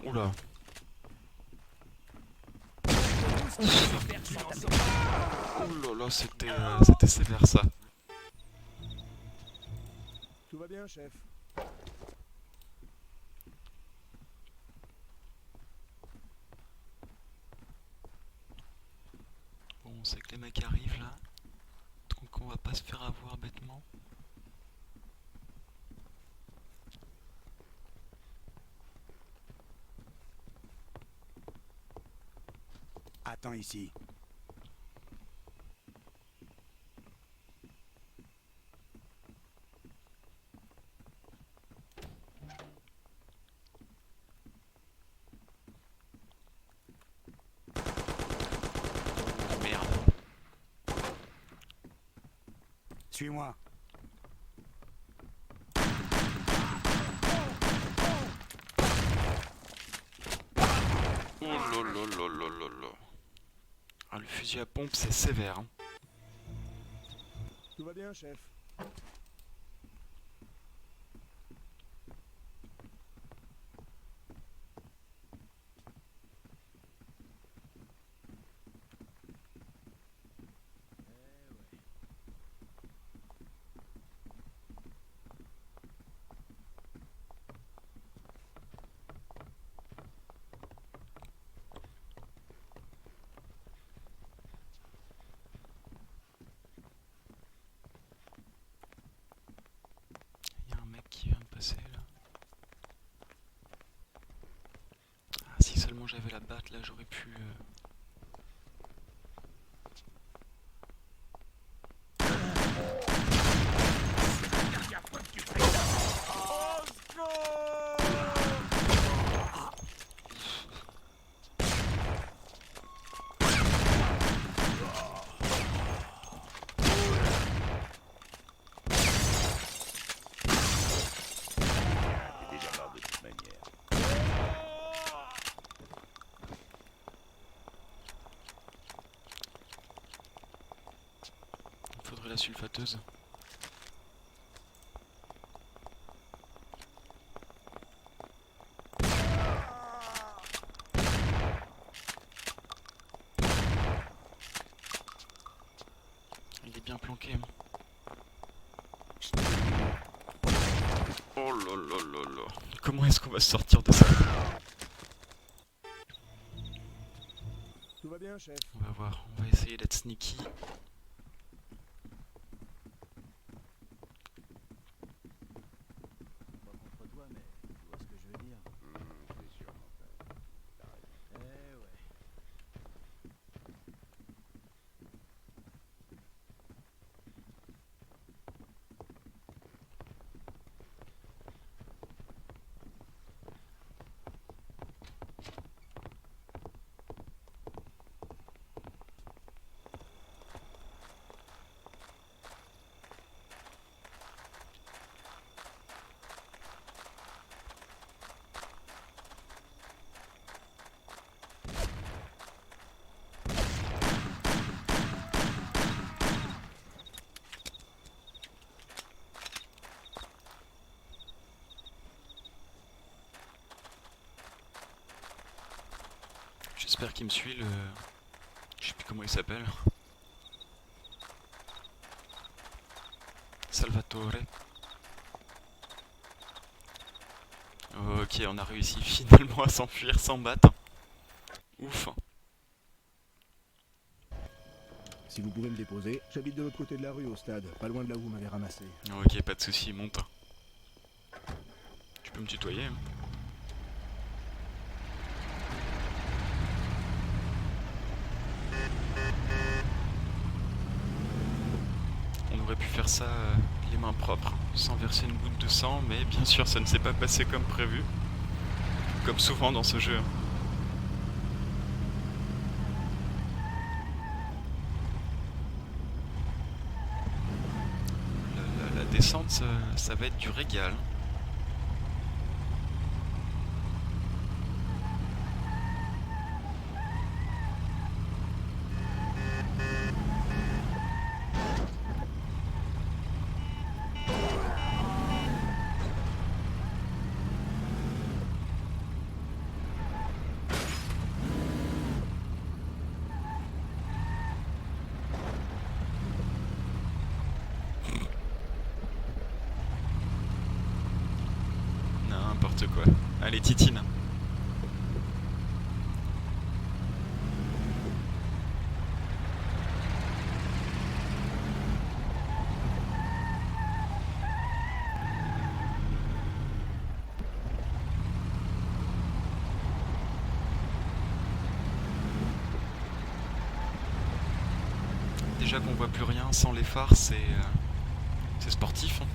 Oula. Oh là là, c'était sévère ça. Tout va bien, chef. Bon, on sait que les mecs arrivent là. Donc on va pas se faire avoir bêtement. Attends ici. Merde. Suis-moi. Oh là là là là là là. Ah, le fusil à pompe c'est sévère. Hein. Tout va bien, chef. Il y a un mec qui vient de passer là. Ah, si seulement j'avais la batte là, j'aurais pu. Il faudrait la sulfateuse. Il est bien planqué. Oh là là là là. Comment est-ce qu'on va sortir de ça? Tout va bien, chef. On va voir, on va essayer d'être sneaky. Pas contre toi, mais tu vois ce que je veux dire. C'est sûr, mon frère. T'as raison. Eh ouais. J'espère qu'il me suit le... Je sais plus comment il s'appelle. Salvatore. Ok, on a réussi finalement à s'enfuir sans battre. Ouf. Si vous pouvez me déposer, j'habite de l'autre côté de la rue au stade, pas loin de là où vous m'avez ramassé. Ok, pas de soucis, monte. Tu peux me tutoyer. Hein. On aurait pu faire ça les mains propres, sans verser une goutte de sang, mais bien sûr ça ne s'est pas passé comme prévu. Comme souvent dans ce jeu. La descente, ça va être du régal. N'importe quoi. Allez, titine. Déjà qu'on voit plus rien sans les phares, c'est sportif. Hein.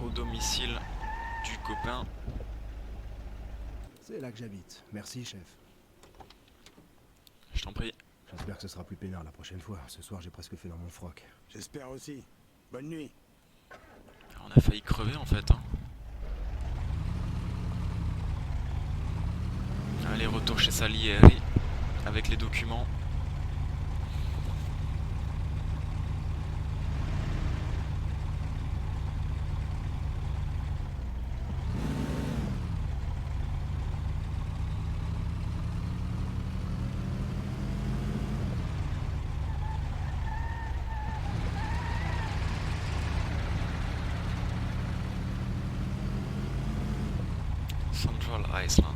Au domicile du copain. C'est là que j'habite. Merci, chef. Je t'en prie. J'espère que ce sera plus peinard la prochaine fois. Ce soir, j'ai presque fait dans mon froc. J'espère aussi. Bonne nuit. On a failli crever en fait. Hein. Allez, retour chez Salieri avec les documents. Central Iceland.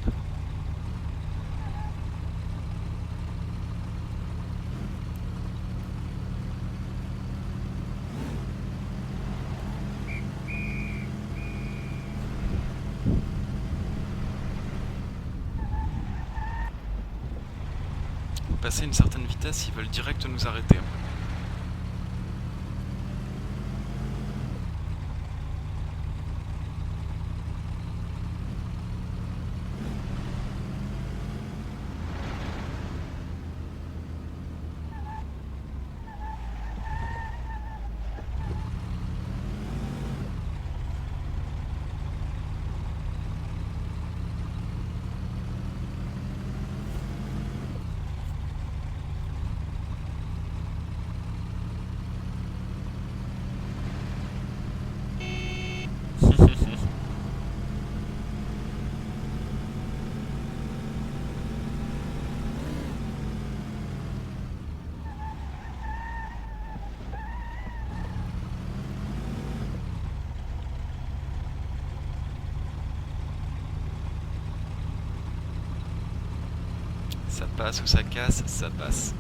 Passer une certaine vitesse, ils veulent direct nous arrêter. Ça passe ou ça casse, ça passe.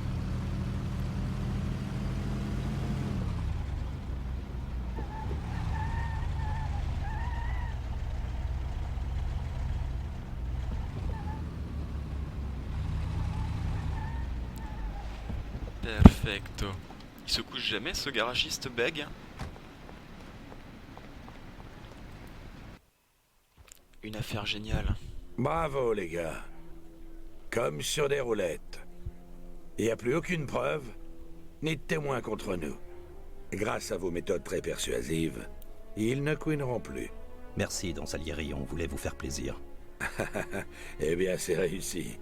Perfecto. Il se couche jamais ce garagiste bègue. Une affaire géniale. Bravo les gars. Comme sur des roulettes. Il n'y a plus aucune preuve, ni de témoin contre nous. Grâce à vos méthodes très persuasives, ils ne couineront plus. Merci, Don Salieri, on voulait vous faire plaisir. Eh bien, c'est réussi.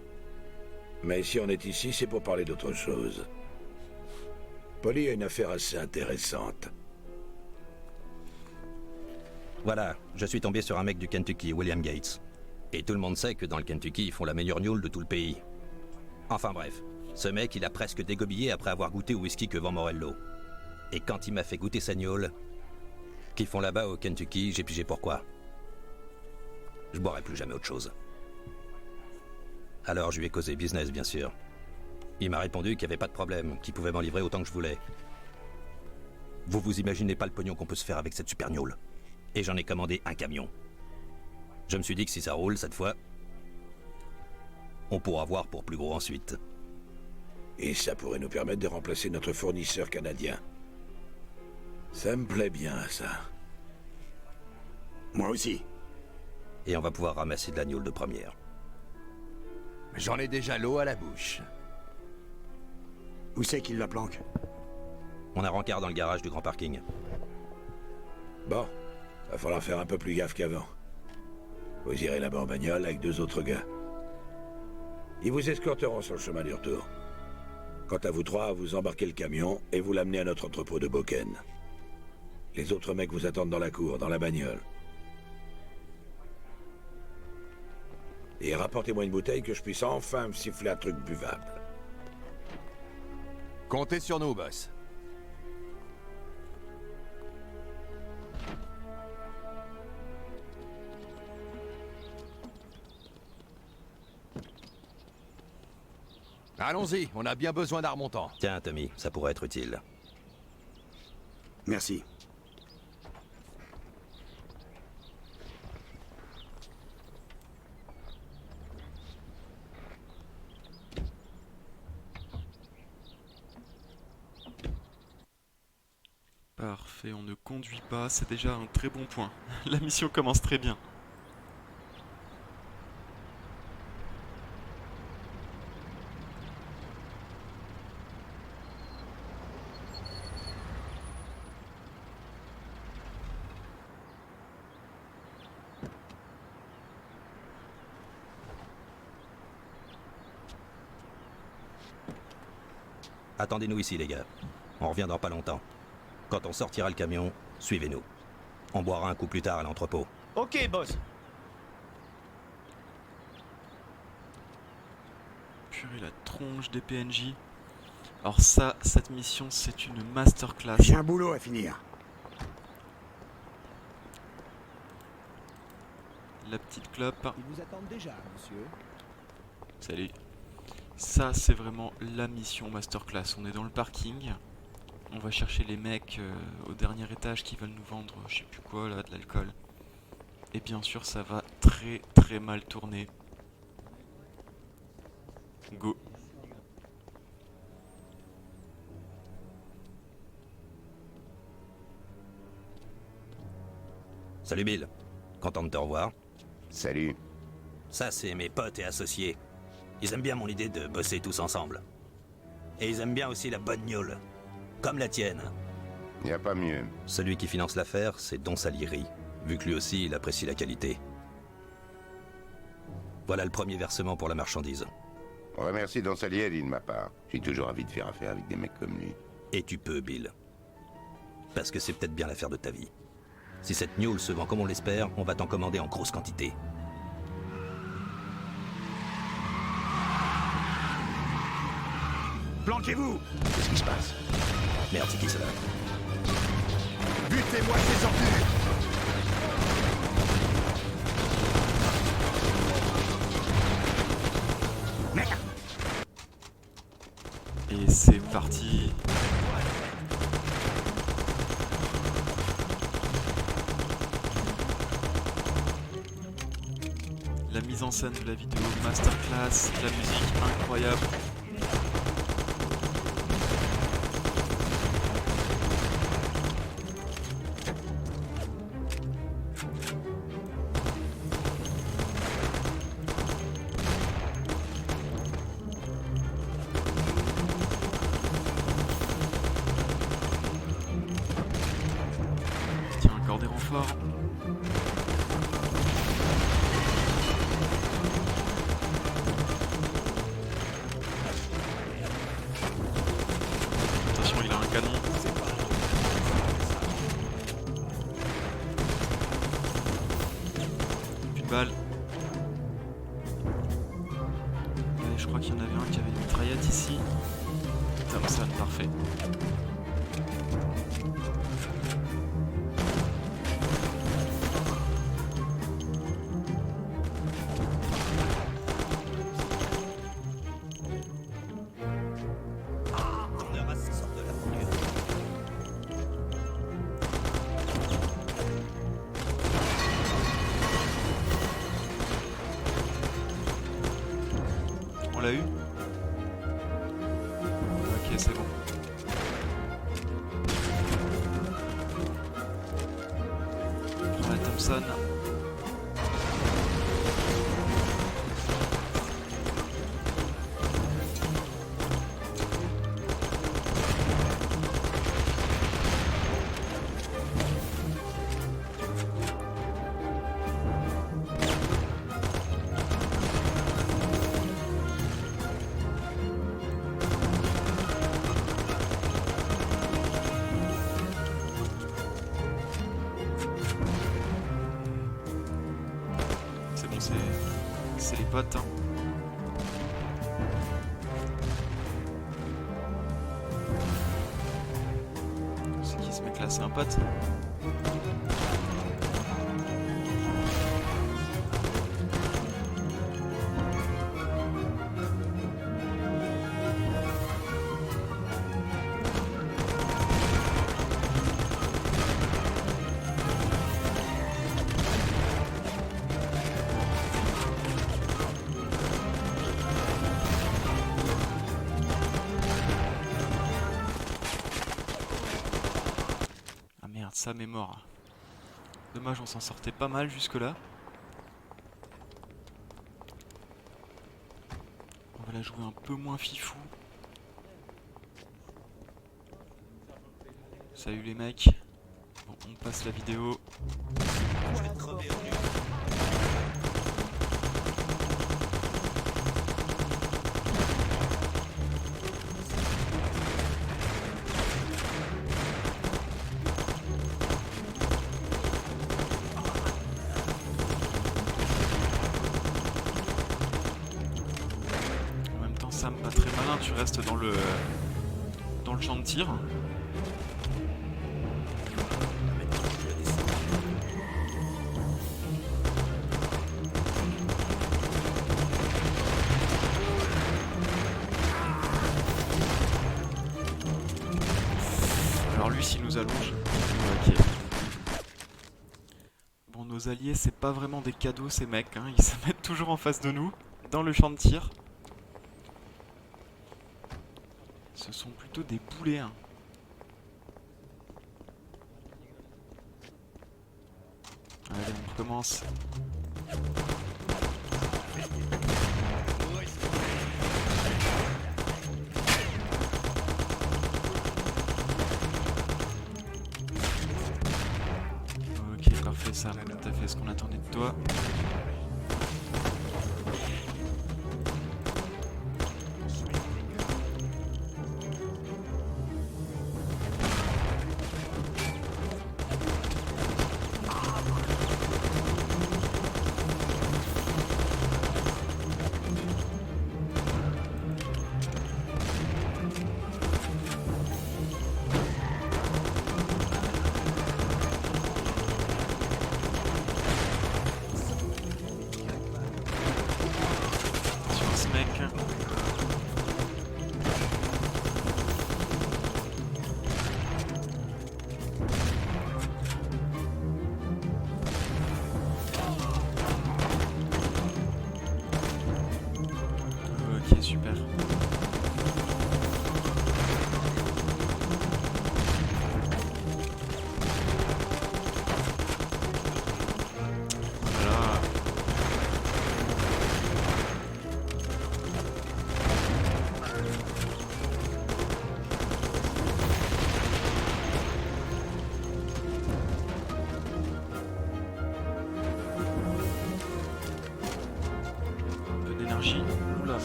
Mais si on est ici, c'est pour parler d'autre chose. Polly a une affaire assez intéressante. Voilà, je suis tombé sur un mec du Kentucky, William Gates. Et tout le monde sait que dans le Kentucky, ils font la meilleure gnôle de tout le pays. Enfin bref, ce mec, il a presque dégobillé après avoir goûté au whisky que vend Morello. Et quand il m'a fait goûter sa gnôle, qu'ils font là-bas au Kentucky, j'ai pigé pourquoi. Je boirai plus jamais autre chose. Alors je lui ai causé business, bien sûr. Il m'a répondu qu'il n'y avait pas de problème, qu'il pouvait m'en livrer autant que je voulais. Vous imaginez pas le pognon qu'on peut se faire avec cette super gnôle. Et j'en ai commandé un camion. Je me suis dit que si ça roule, cette fois, on pourra voir pour plus gros ensuite. Et ça pourrait nous permettre de remplacer notre fournisseur canadien. Ça me plaît bien, ça. Moi aussi. Et on va pouvoir ramasser de la gnôle de première. J'en ai déjà l'eau à la bouche. Où c'est qu'il la planque? On a rencard dans le garage du grand parking. Bon, va falloir faire un peu plus gaffe qu'avant. Vous irez là-bas en bagnole avec 2 autres gars. Ils vous escorteront sur le chemin du retour. Quant à vous 3, vous embarquez le camion et vous l'amenez à notre entrepôt de Boken. Les autres mecs vous attendent dans la cour, dans la bagnole. Et rapportez-moi une bouteille que je puisse enfin me siffler un truc buvable. Comptez sur nous, boss. Allons-y, on a bien besoin d'un remontant. Tiens, Tommy, ça pourrait être utile. Merci. Parfait, on ne conduit pas, c'est déjà un très bon point. La mission commence très bien. Attendez-nous ici, les gars. On revient dans pas longtemps. Quand on sortira le camion, suivez-nous. On boira un coup plus tard à l'entrepôt. Ok, boss. Purée, la tronche des PNJ. Alors ça, cette mission, c'est une masterclass. J'ai un boulot à finir. La petite clope. Ils vous attendent déjà, monsieur. Salut. Ça, c'est vraiment la mission masterclass. On est dans le parking. On va chercher les mecs au dernier étage qui veulent nous vendre, je sais plus quoi là, de l'alcool. Et bien sûr, ça va très très mal tourner. Go. Salut Bill. Content de te revoir. Salut. Ça, c'est mes potes et associés. Ils aiment bien mon idée de bosser tous ensemble. Et ils aiment bien aussi la bonne gnôle. Comme la tienne. Y a pas mieux. Celui qui finance l'affaire, c'est Don Salieri, vu que lui aussi, il apprécie la qualité. Voilà le premier versement pour la marchandise. Remercie Don Salieri de ma part. J'ai toujours envie de faire affaire avec des mecs comme lui. Et tu peux, Bill. Parce que c'est peut-être bien l'affaire de ta vie. Si cette gnôle se vend comme on l'espère, on va t'en commander en grosse quantité. Planquez-vous! Qu'est-ce qui se passe? Merde, c'est qui cela? Butez-moi ces ordures! Merde! Et c'est parti. La mise en scène de la vidéo masterclass, la musique incroyable. fort. Attention, il a un canon. Plus de balles. Et je crois qu'il y en avait un qui avait une mitraillette ici. Thompson, parfait. On l'a eu? Ok, c'est bon. On prend la Thompson. C'est bon, c'est les potes. Hein. C'est qui ce mec là? C'est un pote? Sam est mort. Dommage, on s'en sortait pas mal jusque là. On va la jouer un peu moins fifou. Salut les mecs. Bon, on passe la vidéo. Je vais te crever au lieu. Sam, pas très malin, tu restes dans le champ de tir. Alors lui, s'il nous allonge. Ok. Bon, nos alliés, c'est pas vraiment des cadeaux ces mecs, hein. Ils se mettent toujours en face de nous, dans le champ de tir. Ce sont plutôt des boulets. Hein. Allez, on recommence. Ok, parfait, Sam. T'as fait ce qu'on attendait de toi.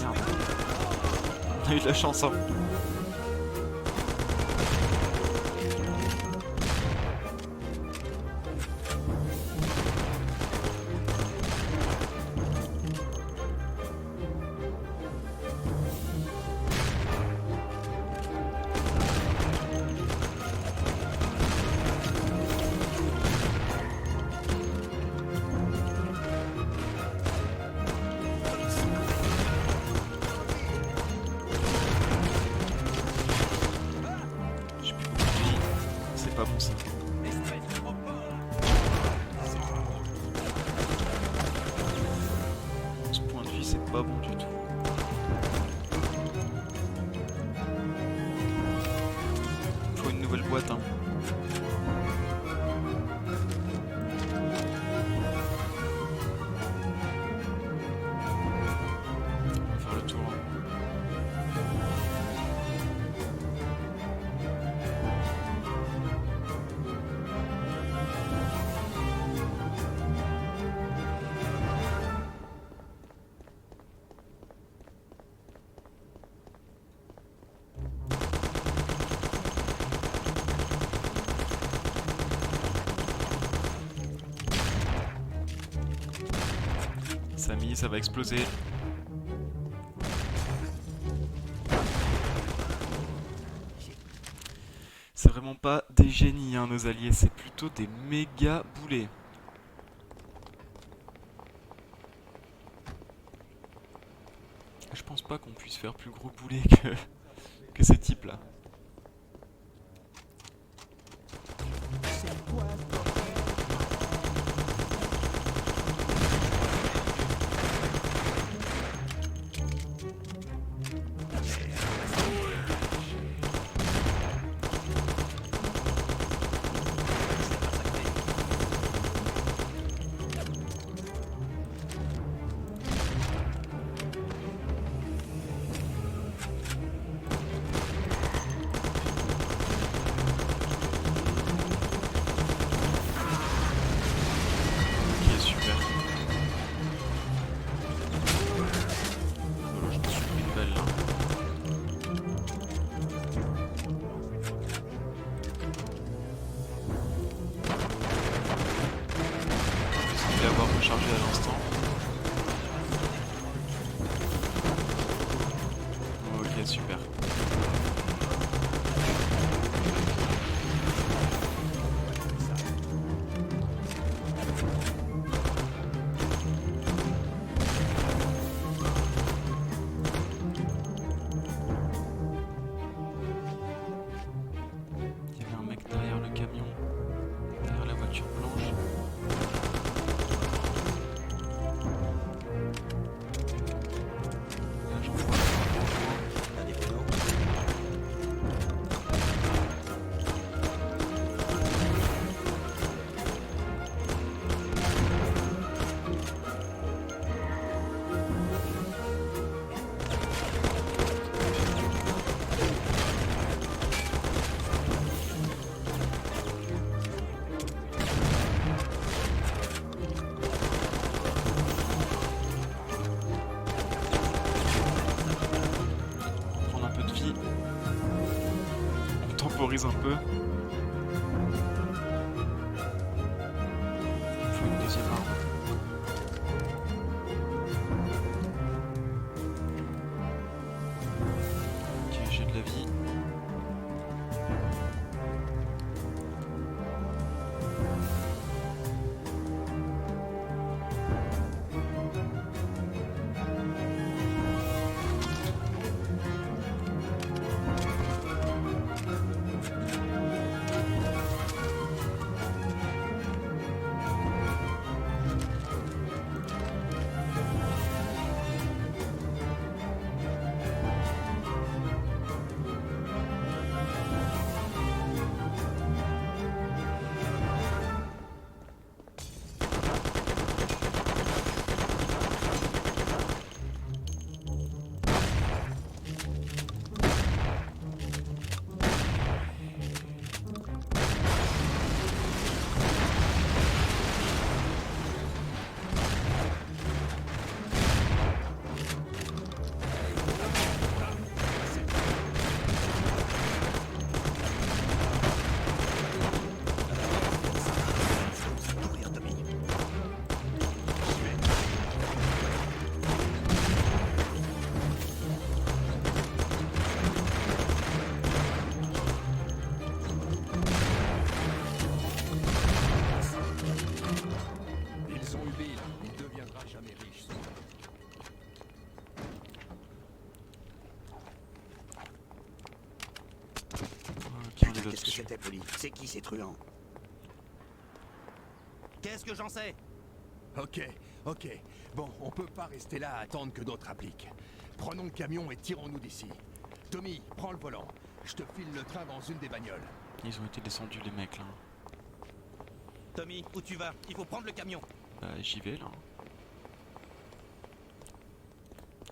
merde. On a eu de la chance, hein. Pas bon ça. 11 points de vie, c'est pas bon du tout. Faut une nouvelle boîte, hein. On va faire le tour. Samy, ça va exploser. C'est vraiment pas des génies, hein, nos alliés, c'est plutôt des méga boulets. Je pense pas qu'on puisse faire plus gros boulet que ces types-là. Rechargé à l'instant. Ok, super. Il y avait un mec derrière le camion, derrière la voiture blanche. Temporise un peu. Il faut une deuxième arme. Ok, j'ai de la vie. qu'est-ce que là-dessus. c'était, Polly? C'est qui ces truands? Qu'est-ce que j'en sais? Ok, ok. Bon, on peut pas rester là à attendre que d'autres appliquent. Prenons le camion et tirons-nous d'ici. Tommy, prends le volant. Je te file le train dans une des bagnoles. Ils ont été descendus les mecs là. Tommy, où tu vas? Il faut prendre le camion. Bah j'y vais là.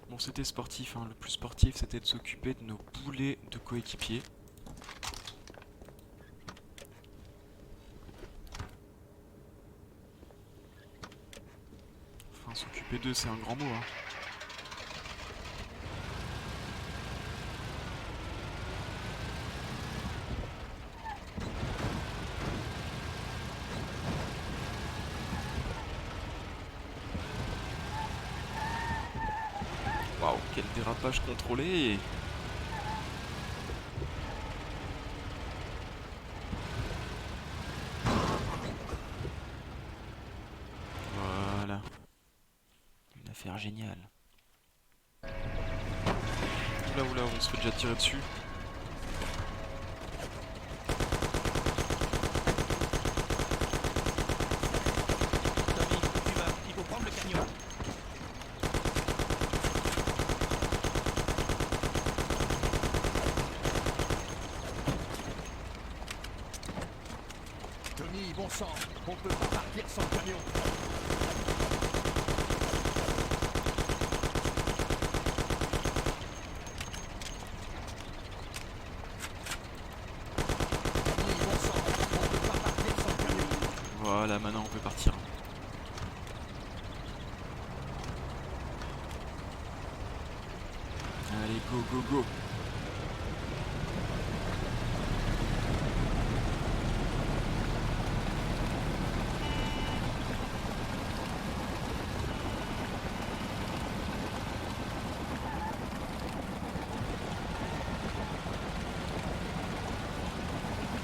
Bon c'était sportif, hein. Le plus sportif c'était de s'occuper de nos boulets de coéquipiers. Enfin s'occuper d'eux c'est un grand mot hein. Waouh, quel dérapage contrôlé! Voilà. Une affaire géniale. Oula, on se fait déjà tirer dessus. Tommy, où tu vas? Il faut prendre le camion. Tommy, bon sang, on peut pas partir sans le camion. Tommy, bon sang, on peut pas partir sans le camion. Voilà, maintenant on peut partir. Allez, go!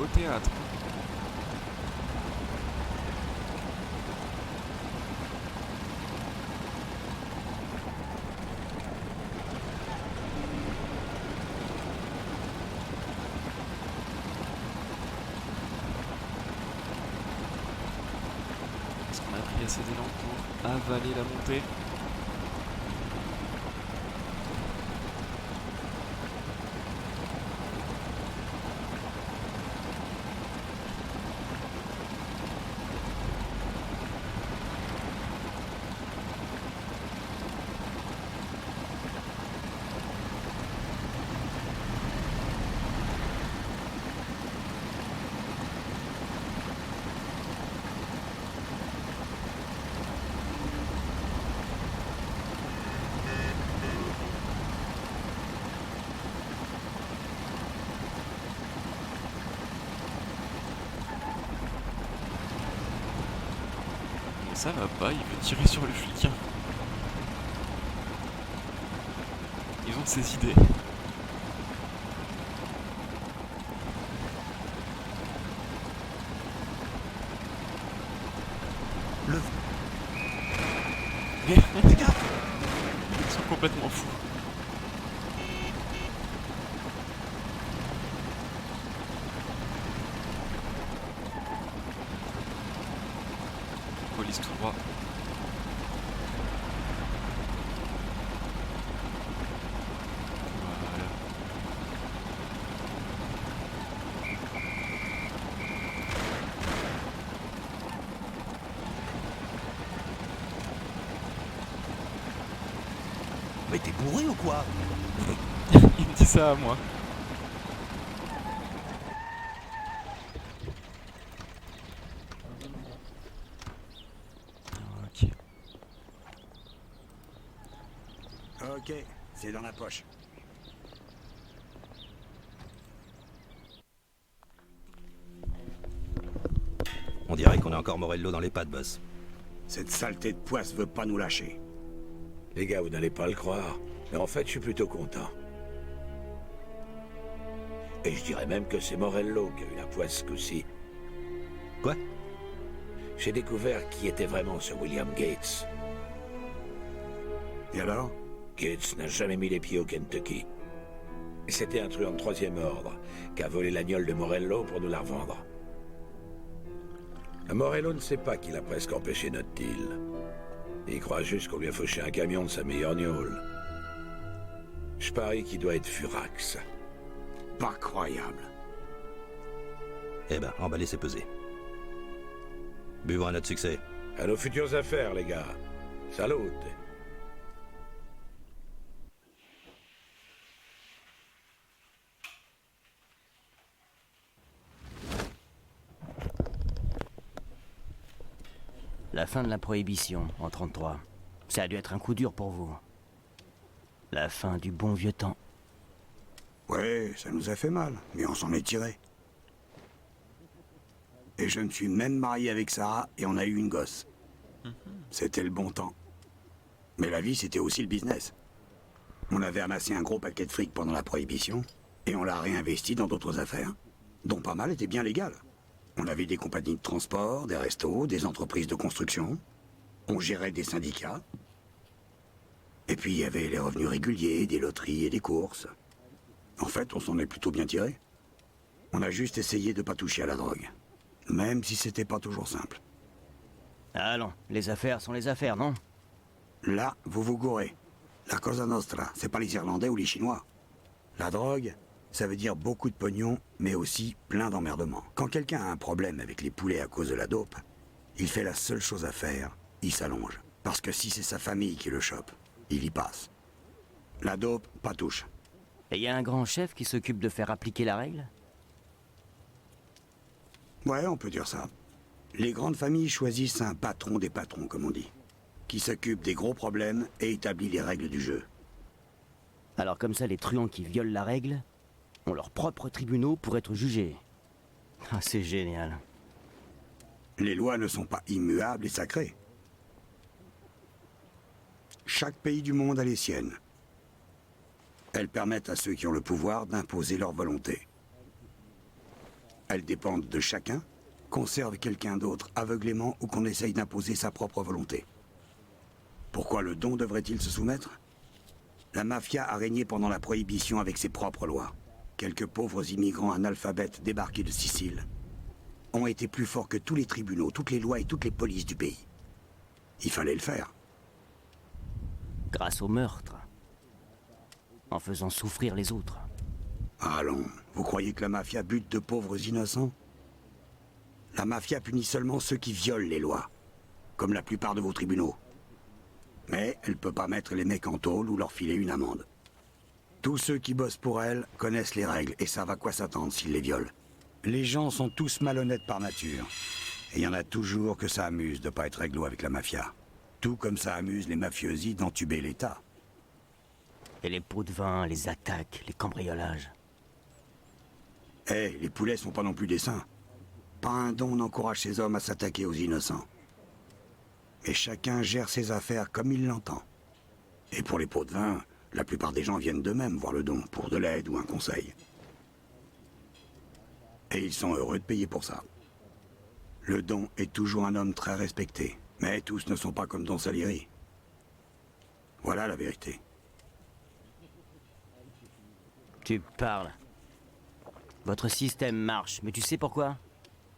Au théâtre. Est-ce qu'on a pris assez d'élan pour avaler la montée? Ça va pas, il veut tirer sur le flic. Ils ont de ces idées. Le... Les gars, ils sont complètement fous. Police tout droit. Voilà. Mais t'es bourré ou quoi? Il me dit ça à moi. Ok. Ok, c'est dans la poche. On dirait qu'on a encore Morello dans les pattes, boss. Cette saleté de poisse veut pas nous lâcher. Les gars, vous n'allez pas le croire, mais en fait, je suis plutôt content. Et je dirais même que c'est Morello qui a eu la poisse ce coup-ci. Quoi? J'ai découvert qui était vraiment ce William Gates. Et alors? Gates n'a jamais mis les pieds au Kentucky. C'était un truand de troisième ordre, qui a volé l'agnole de Morello pour nous la revendre. Morello ne sait pas qu'il a presque empêché notre deal. Il croit juste qu'on lui a fauché un camion de sa meilleure gnôle. Je parie qu'il doit être furax. Pas croyable. Eh ben, emballer c'est peser. Buvons à notre succès. À nos futures affaires, les gars. Salut. La fin de la prohibition, en 33. Ça a dû être un coup dur pour vous. La fin du bon vieux temps. Ouais, ça nous a fait mal, mais on s'en est tiré. Et je me suis même marié avec Sarah et on a eu une gosse. C'était le bon temps. Mais la vie, c'était aussi le business. On avait amassé un gros paquet de fric pendant la prohibition et on l'a réinvesti dans d'autres affaires, dont pas mal étaient bien légales. On avait des compagnies de transport, des restos, des entreprises de construction. On gérait des syndicats. Et puis il y avait les revenus réguliers, des loteries et des courses. En fait, on s'en est plutôt bien tiré. On a juste essayé de pas toucher à la drogue. Même si c'était pas toujours simple. Allons, les affaires sont les affaires, non? Là, vous vous gourrez. La Cosa Nostra, c'est pas les Irlandais ou les Chinois. La drogue, ça veut dire beaucoup de pognon, mais aussi plein d'emmerdements. Quand quelqu'un a un problème avec les poulets à cause de la dope, il fait la seule chose à faire, il s'allonge. Parce que si c'est sa famille qui le chope, il y passe. La dope, pas touche. Et il y a un grand chef qui s'occupe de faire appliquer la règle? Ouais, on peut dire ça. Les grandes familles choisissent un patron des patrons, comme on dit, qui s'occupe des gros problèmes et établit les règles du jeu. Alors comme ça, les truands qui violent la règle ont leurs propres tribunaux pour être jugés. Ah, c'est génial. Les lois ne sont pas immuables et sacrées. Chaque pays du monde a les siennes. Elles permettent à ceux qui ont le pouvoir d'imposer leur volonté. Elles dépendent de chacun, qu'on serve quelqu'un d'autre aveuglément ou qu'on essaye d'imposer sa propre volonté. Pourquoi le don devrait-il se soumettre? La mafia a régné pendant la prohibition avec ses propres lois. Quelques pauvres immigrants analphabètes débarqués de Sicile ont été plus forts que tous les tribunaux, toutes les lois et toutes les polices du pays. Il fallait le faire. Grâce au meurtre. En faisant souffrir les autres. Allons, vous croyez que la mafia bute de pauvres innocents? La mafia punit seulement ceux qui violent les lois, comme la plupart de vos tribunaux. Mais elle peut pas mettre les mecs en tôle ou leur filer une amende. Tous ceux qui bossent pour elle connaissent les règles et savent à quoi s'attendre s'ils les violent. Les gens sont tous malhonnêtes par nature. Et il y en a toujours que ça amuse de pas être réglo avec la mafia. Tout comme ça amuse les mafiosi d'entuber l'État. Et les pots de vin, les attaques, les cambriolages. Les poulets sont pas non plus des saints. Pas un don n'encourage ces hommes à s'attaquer aux innocents. Mais chacun gère ses affaires comme il l'entend. Et pour les pots de vin, la plupart des gens viennent d'eux-mêmes voir le don, pour de l'aide ou un conseil. Et ils sont heureux de payer pour ça. Le don est toujours un homme très respecté, mais tous ne sont pas comme Don Salieri. Voilà la vérité. Tu parles. Votre système marche, mais tu sais pourquoi?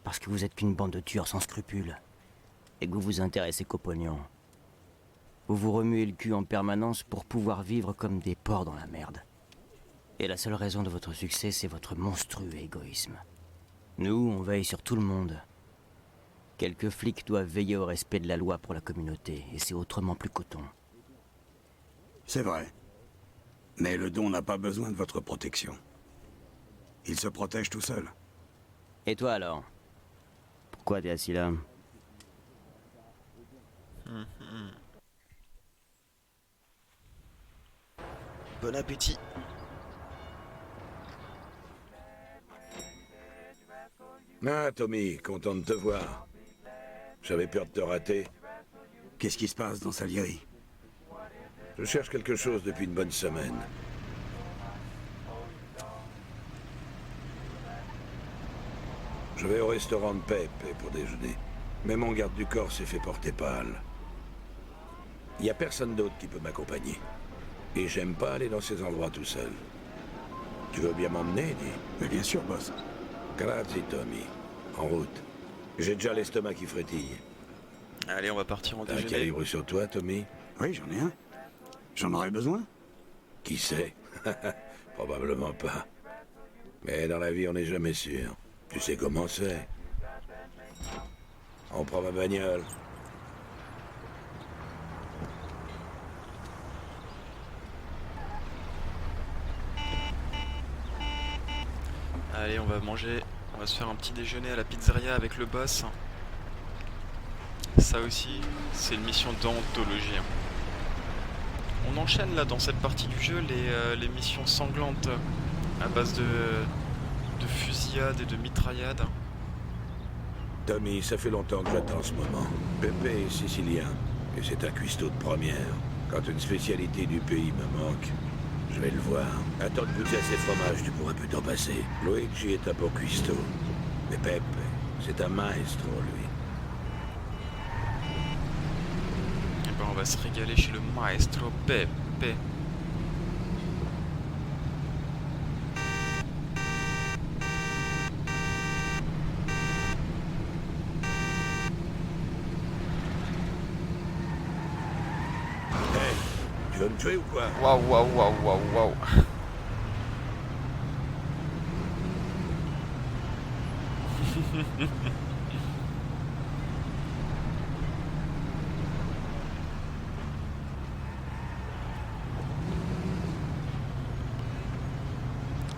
Parce que vous êtes qu'une bande de tueurs sans scrupules. Et que vous vous intéressez qu'au pognon. Vous vous remuez le cul en permanence pour pouvoir vivre comme des porcs dans la merde. Et la seule raison de votre succès, c'est votre monstrueux égoïsme. Nous, on veille sur tout le monde. Quelques flics doivent veiller au respect de la loi pour la communauté, et c'est autrement plus coton. C'est vrai. Mais le don n'a pas besoin de votre protection. Il se protège tout seul. Et toi alors? Pourquoi t'es assis là? Bon appétit. Ah, Tommy, content de te voir. J'avais peur de te rater. Qu'est-ce qui se passe dans Salieri? Je cherche quelque chose depuis une bonne semaine. Je vais au restaurant de Pepe pour déjeuner. Mais mon garde du corps s'est fait porter pâle. Il n'y a personne d'autre qui peut m'accompagner. Et j'aime pas aller dans ces endroits tout seul. Tu veux bien m'emmener, dis? Mais bien sûr, boss. Grazie, Tommy. En route. J'ai déjà l'estomac qui frétille. Allez, on va partir en T'as un déjeuner. calibre sur toi, Tommy? Oui, j'en ai un. J'en aurais besoin. Qui sait? Probablement pas. Mais dans la vie, on n'est jamais sûr. Tu sais comment c'est. On prend ma bagnole. Allez, on va manger. On va se faire un petit déjeuner à la pizzeria avec le boss. Ça aussi, c'est une mission d'anthologie. On enchaîne là dans cette partie du jeu les missions sanglantes à base de fusillades et de mitraillades. Tommy, ça fait longtemps que j'attends ce moment. Pepe est sicilien, et c'est un cuistot de première. Quand une spécialité du pays me manque, je vais le voir. Attends de goûter à ses fromages, tu pourras plus t'en passer. Luigi est un bon cuistot, mais Pepe, c'est un maestro, lui. Et ben on va se régaler chez le maestro Pepe. Tu veux me tuer ou quoi? Waouh, waouh, waouh, waouh, waouh.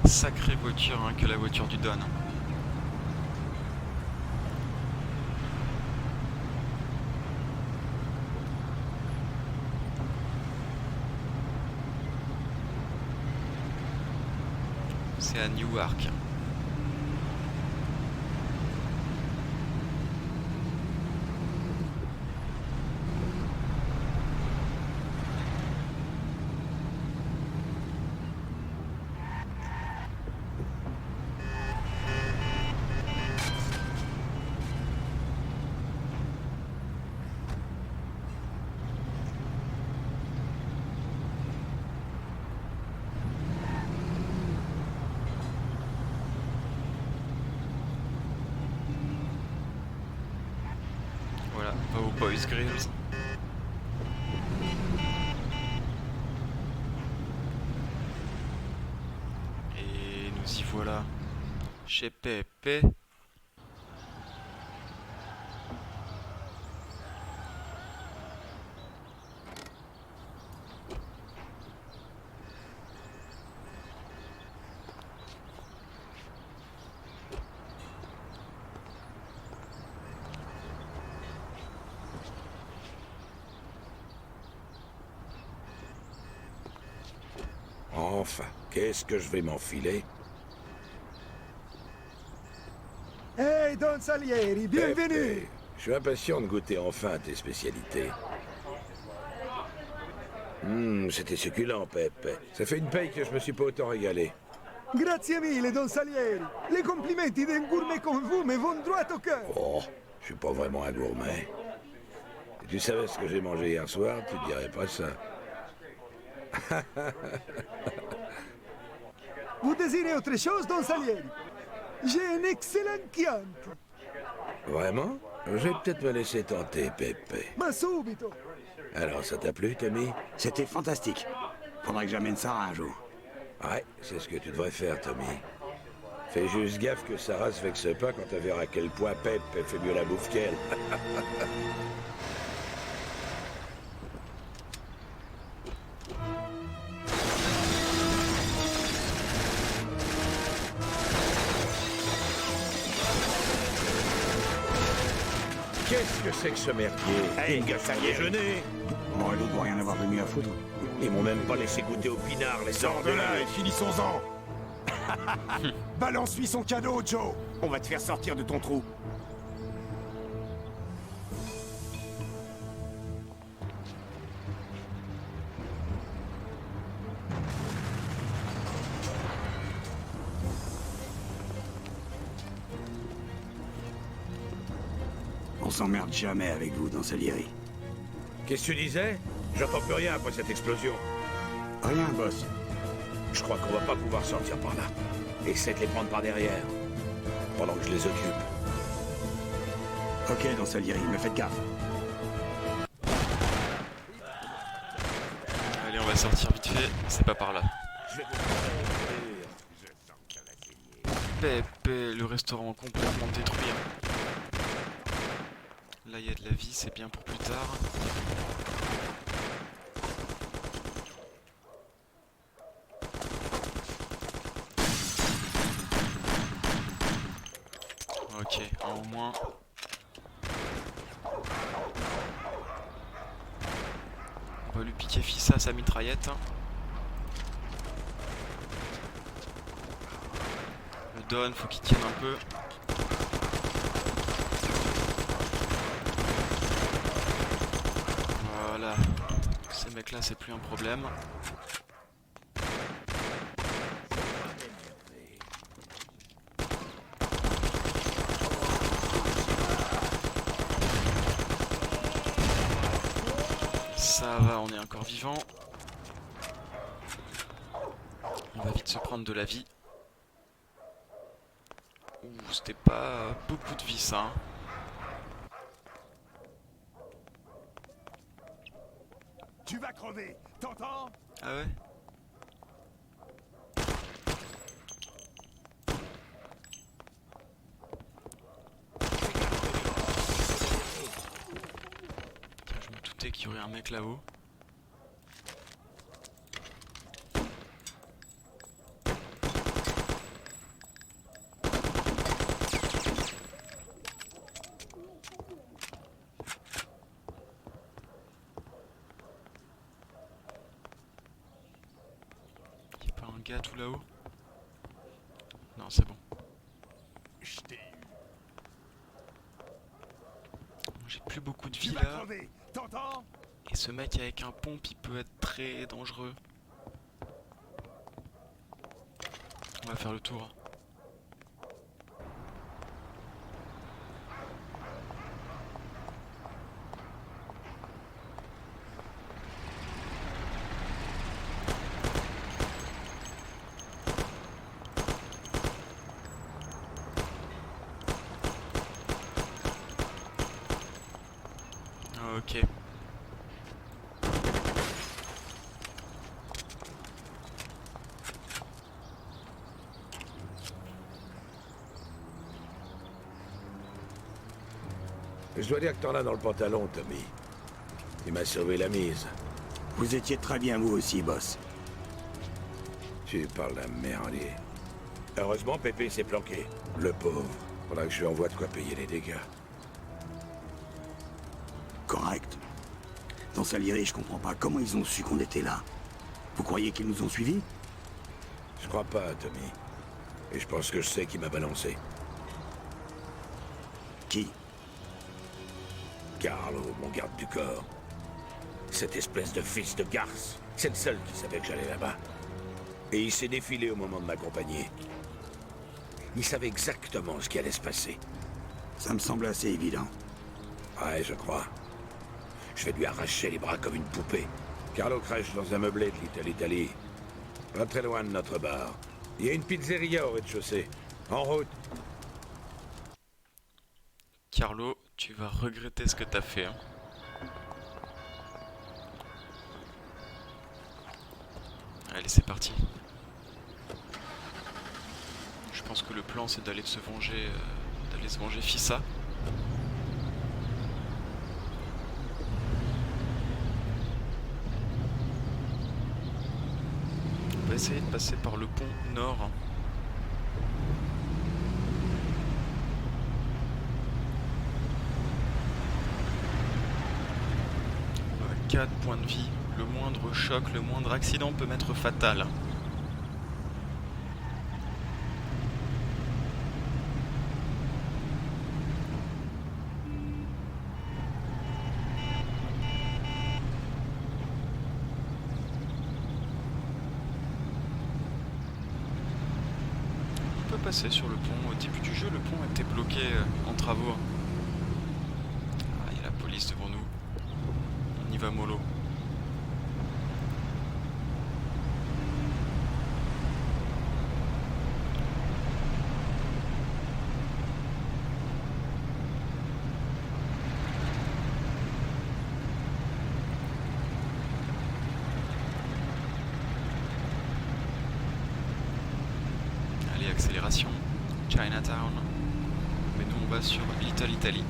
Sacrée voiture hein, que la voiture du Don. C'est à Newark. Voilà, on va au Boys Grills. Et nous y voilà. Chez Pepe. Enfin, qu'est-ce que je vais m'enfiler? Hey, Don Salieri, bienvenue! Pepe, je suis impatient de goûter enfin à tes spécialités. C'était succulent, Pepe. Ça fait une paye que je me suis pas autant régalé. Grazie mille, Don Salieri. Les complimenti d'un gourmet comme vous me vont droit au cœur. Oh, je suis pas vraiment un gourmet. Si tu savais ce que j'ai mangé hier soir, tu dirais pas ça. Vous désirez autre chose, Don Salieri? J'ai un excellent Chianti. Vraiment? Je vais peut-être me laisser tenter, Pepe. Ma subito. Alors, ça t'a plu, Tommy? C'était fantastique. Faudrait que j'amène Sarah un jour. Ouais, c'est ce que tu devrais faire, Tommy. Fais juste gaffe que Sarah se vexe pas quand elle verra à quel point Pepe fait mieux la bouffe qu'elle. Qu'est-ce que c'est que ce merdier? Hey, Il me gâche à déjeuner. Bon, il doit rien avoir de mieux à foutre. Ils m'ont même pas laissé goûter au pinard, les Sors de là et finissons-en. Balance-lui son cadeau, Joe. On va te faire sortir de ton trou. On s'emmerde jamais avec vous, Don Salieri. Qu'est-ce que tu disais? J'entends plus rien après cette explosion. Rien, boss. Je crois qu'on va pas pouvoir sortir par là. Essaie de les prendre par derrière. Pendant que je les occupe. Ok, dans Salieri, mais faites gaffe. Allez, on va sortir vite fait, c'est pas par là. Pépé, le restaurant complètement détruit. Là, il y a de la vie, c'est bien pour plus tard. Ok, un au moins. On va lui piquer Fissa sa mitraillette. Le Don, faut qu'il tienne un peu. Voilà. Ces mecs là, c'est plus un problème. Ça va, on est encore vivant. On va vite se prendre de la vie. Ouh, c'était pas beaucoup de vie ça. Hein. Tu vas crever, t'entends? Ah ouais? Je me doutais qu'il y aurait un mec là-haut. Y'a pas un gars tout là-haut? Non, c'est bon. J'ai plus beaucoup de vie là. Et ce mec avec un pompe, il peut être très dangereux. On va faire le tour. Ok. Je dois dire que t'en as dans le pantalon, Tommy. Tu m'as sauvé la mise. Vous étiez très bien vous aussi, boss. Tu parles d'un merdier. Heureusement, Pépé s'est planqué. Le pauvre. Faudra que je lui envoie de quoi payer les dégâts. Correct. Dans Salieri, je comprends pas comment ils ont su qu'on était là. Vous croyez qu'ils nous ont suivis? Je crois pas, Tommy. Et je pense que je sais qui m'a balancé. Qui? Carlo, mon garde du corps. Cette espèce de fils de garce. C'est le seul qui savait que j'allais là-bas. Et il s'est défilé au moment de m'accompagner. Il savait exactement ce qui allait se passer. Ça me semble assez évident. Ouais, je crois. Je vais lui arracher les bras comme une poupée. Carlo crèche dans un meublé de Little Italy. Pas très loin de notre bar. Il y a une pizzeria au rez-de-chaussée. En route. Carlo, tu vas regretter ce que t'as fait. Hein. Allez, c'est parti. Je pense que le plan, c'est d'aller se venger, Fissa. On va essayer de passer par le pont nord. 4 points de vie. Le moindre choc, le moindre accident peut m'être fatal. On peut passer sur le pont. Au début du jeu, le pont était bloqué en travaux. Ah, il y a la police devant nous. On y va mollo. Chinatown. Mais nous on va sur Little Italy.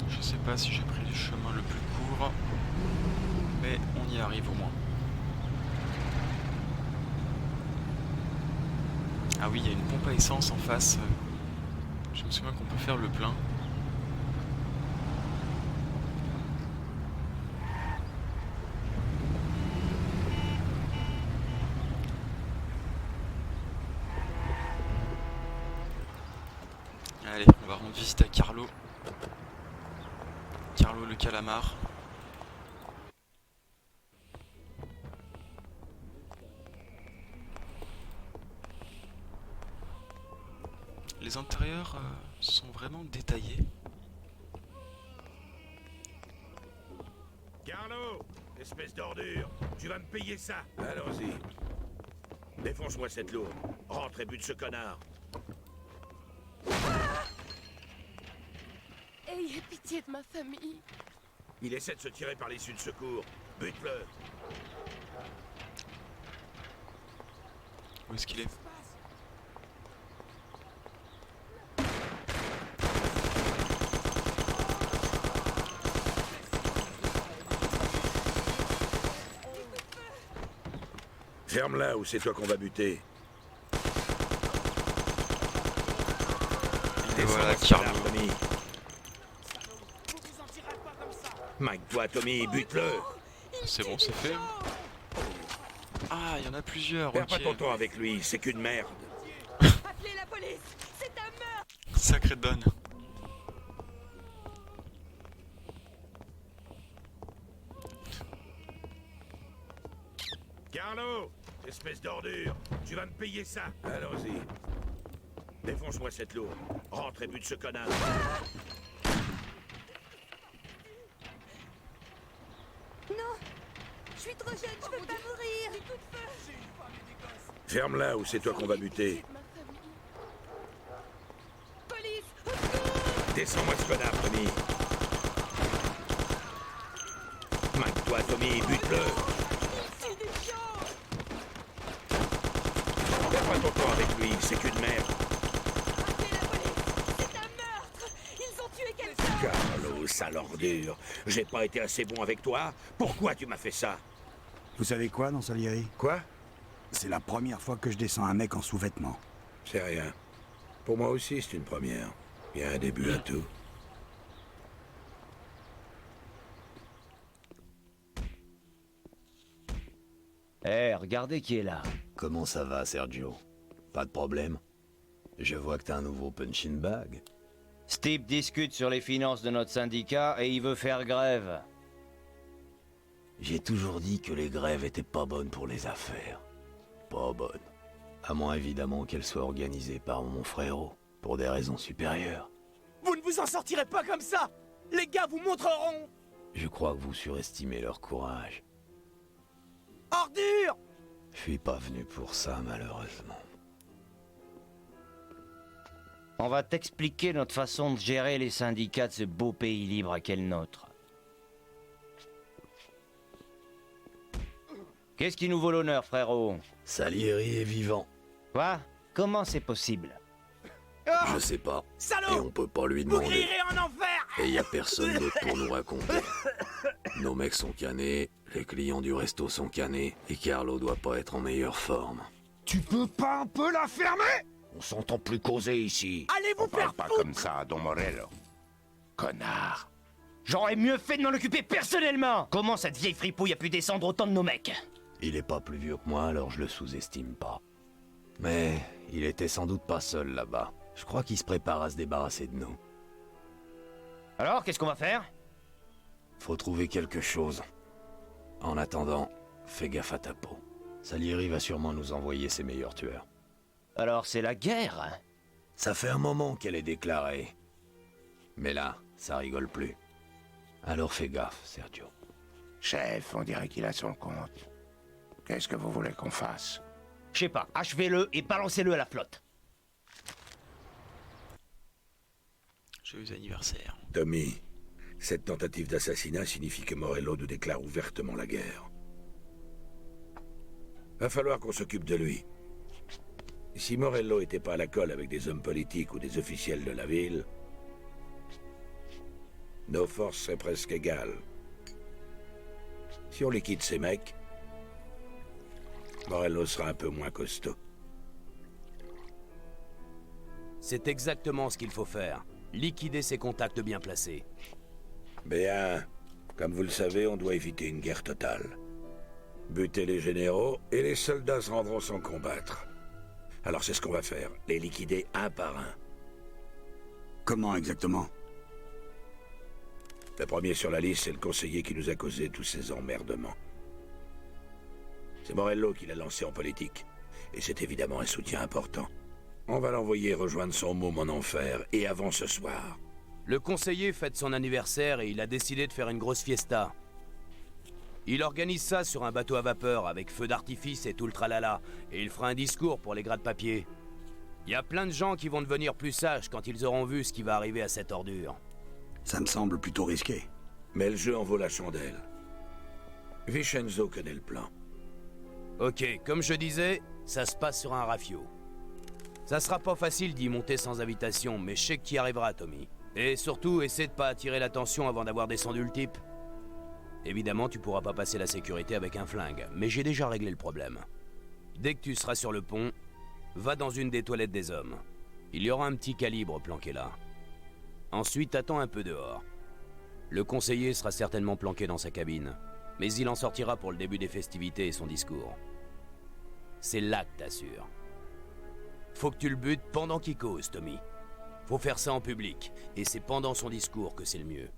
Je sais pas si j'ai pris le chemin le plus court, mais on y arrive au moins. Ah oui, il y a une pompe à essence en face. Je me souviens qu'on peut faire le plein. Allez, on va rendre visite à Carlo. Carlo le calamar. Les intérieurs sont vraiment détaillés. Carlo, espèce d'ordure, tu vas me payer ça. Allons-y. Défonce-moi cette lourde. Rentre et bute ce connard. Ayez pitié de ma famille. Il essaie de se tirer par l'issue de secours. Bute-le. Où est-ce qu'il est? Ferme-la ou c'est toi qu'on va buter. Et voilà, Carlo. Mike-toi, Tommy, bute-le. C'est bon, c'est fait. Ah, il y en a plusieurs, Perds ok. pas ton temps avec lui, c'est qu'une merde. Appelez la police. C'est un meurtre. Sacré donne. Carlo, espèce d'ordure, tu vas me payer ça. Allons-y. Défonce-moi cette lourde. Rentre et bute ce connard. Non, je suis trop jeune, je peux pas mourir. Ferme-la ou c'est toi qu'on va buter. Descends-moi ce connard, Tommy. Mike-toi, Tommy, bute-le. Perds pas ton temps avec lui, c'est qu'une merde. Ils ont tué quelqu'un. Carlo, sale ordure. J'ai pas été assez bon avec toi. Pourquoi tu m'as fait ça? Vous savez quoi, dans Salieri? Quoi? C'est la première fois que je descends un mec en sous-vêtements. C'est rien. Pour moi aussi, c'est une première. Il y a un début à tout. Eh, regardez qui est là. Comment ça va, Sergio? Pas de problème? Je vois que t'as un nouveau punching bag. Ce type discute sur les finances de notre syndicat et il veut faire grève. J'ai toujours dit que les grèves étaient pas bonnes pour les affaires. Pas bonnes. À moins évidemment qu'elles soient organisées par mon frérot, pour des raisons supérieures. Vous ne vous en sortirez pas comme ça. Les gars vous montreront. Je crois que vous surestimez leur courage. Ordure! Je suis pas venu pour ça, malheureusement. On va t'expliquer notre façon de gérer les syndicats de ce beau pays libre qu'est le nôtre. Qu'est-ce qui nous vaut l'honneur, frérot? Salieri est vivant. Quoi? Comment c'est possible? Je sais pas. Salaud! Et on peut pas lui Vous demander. grillerez en enfer! Et y a personne d'autre pour nous raconter. Nos mecs sont canés, les clients du resto sont canés, et Carlo doit pas être en meilleure forme. Tu peux pas un peu la fermer? On s'entend plus causer ici. Allez vous faire pas foutre! comme ça, Don Morello. Connard. J'aurais mieux fait de m'en occuper personnellement! Comment cette vieille fripouille a pu descendre autant de nos mecs? Il est pas plus vieux que moi, alors je le sous-estime pas. Mais il était sans doute pas seul là-bas. Je crois qu'il se prépare à se débarrasser de nous. Alors, qu'est-ce qu'on va faire? Faut trouver quelque chose. En attendant, fais gaffe à ta peau. Salieri va sûrement nous envoyer ses meilleurs tueurs. Alors c'est la guerre? Ça fait un moment qu'elle est déclarée. Mais là, ça rigole plus. Alors fais gaffe, Sergio. Chef, on dirait qu'il a son compte. Qu'est-ce que vous voulez qu'on fasse? Je sais pas, achevez-le et balancez-le à la flotte. Joyeux anniversaire. Tommy, cette tentative d'assassinat signifie que Morello nous déclare ouvertement la guerre. Va falloir qu'on s'occupe de lui. Si Morello était pas à la colle avec des hommes politiques ou des officiels de la ville, nos forces seraient presque égales. Si on liquide ces mecs, Morello sera un peu moins costaud. C'est exactement ce qu'il faut faire. Liquider ses contacts bien placés. Bien, comme vous le savez, on doit éviter une guerre totale. Buter les généraux et les soldats se rendront sans combattre. Alors c'est ce qu'on va faire, les liquider un par un. Comment exactement? Le premier sur la liste, c'est le conseiller qui nous a causé tous ces emmerdements. C'est Morello qui l'a lancé en politique. Et c'est évidemment un soutien important. On va l'envoyer rejoindre son môme en enfer, et avant ce soir. Le conseiller fête son anniversaire et il a décidé de faire une grosse fiesta. Il organise ça sur un bateau à vapeur avec feu d'artifice et tout le tralala, et il fera un discours pour les gratte-papier. Il y a plein de gens qui vont devenir plus sages quand ils auront vu ce qui va arriver à cette ordure. Ça me semble plutôt risqué. Mais le jeu en vaut la chandelle. Vincenzo connaît le plan. Ok, comme je disais, ça se passe sur un rafio. Ça sera pas facile d'y monter sans invitation, mais je sais que tu y arriveras, Tommy. Et surtout, essaie de pas attirer l'attention avant d'avoir descendu le type. Évidemment, tu pourras pas passer la sécurité avec un flingue, mais j'ai déjà réglé le problème. Dès que tu seras sur le pont, va dans une des toilettes des hommes. Il y aura un petit calibre planqué là. Ensuite, attends un peu dehors. Le conseiller sera certainement planqué dans sa cabine, mais il en sortira pour le début des festivités et son discours. C'est là que t'assures. Faut que tu le butes pendant qu'il cause, Tommy. Faut faire ça en public, et c'est pendant son discours que c'est le mieux.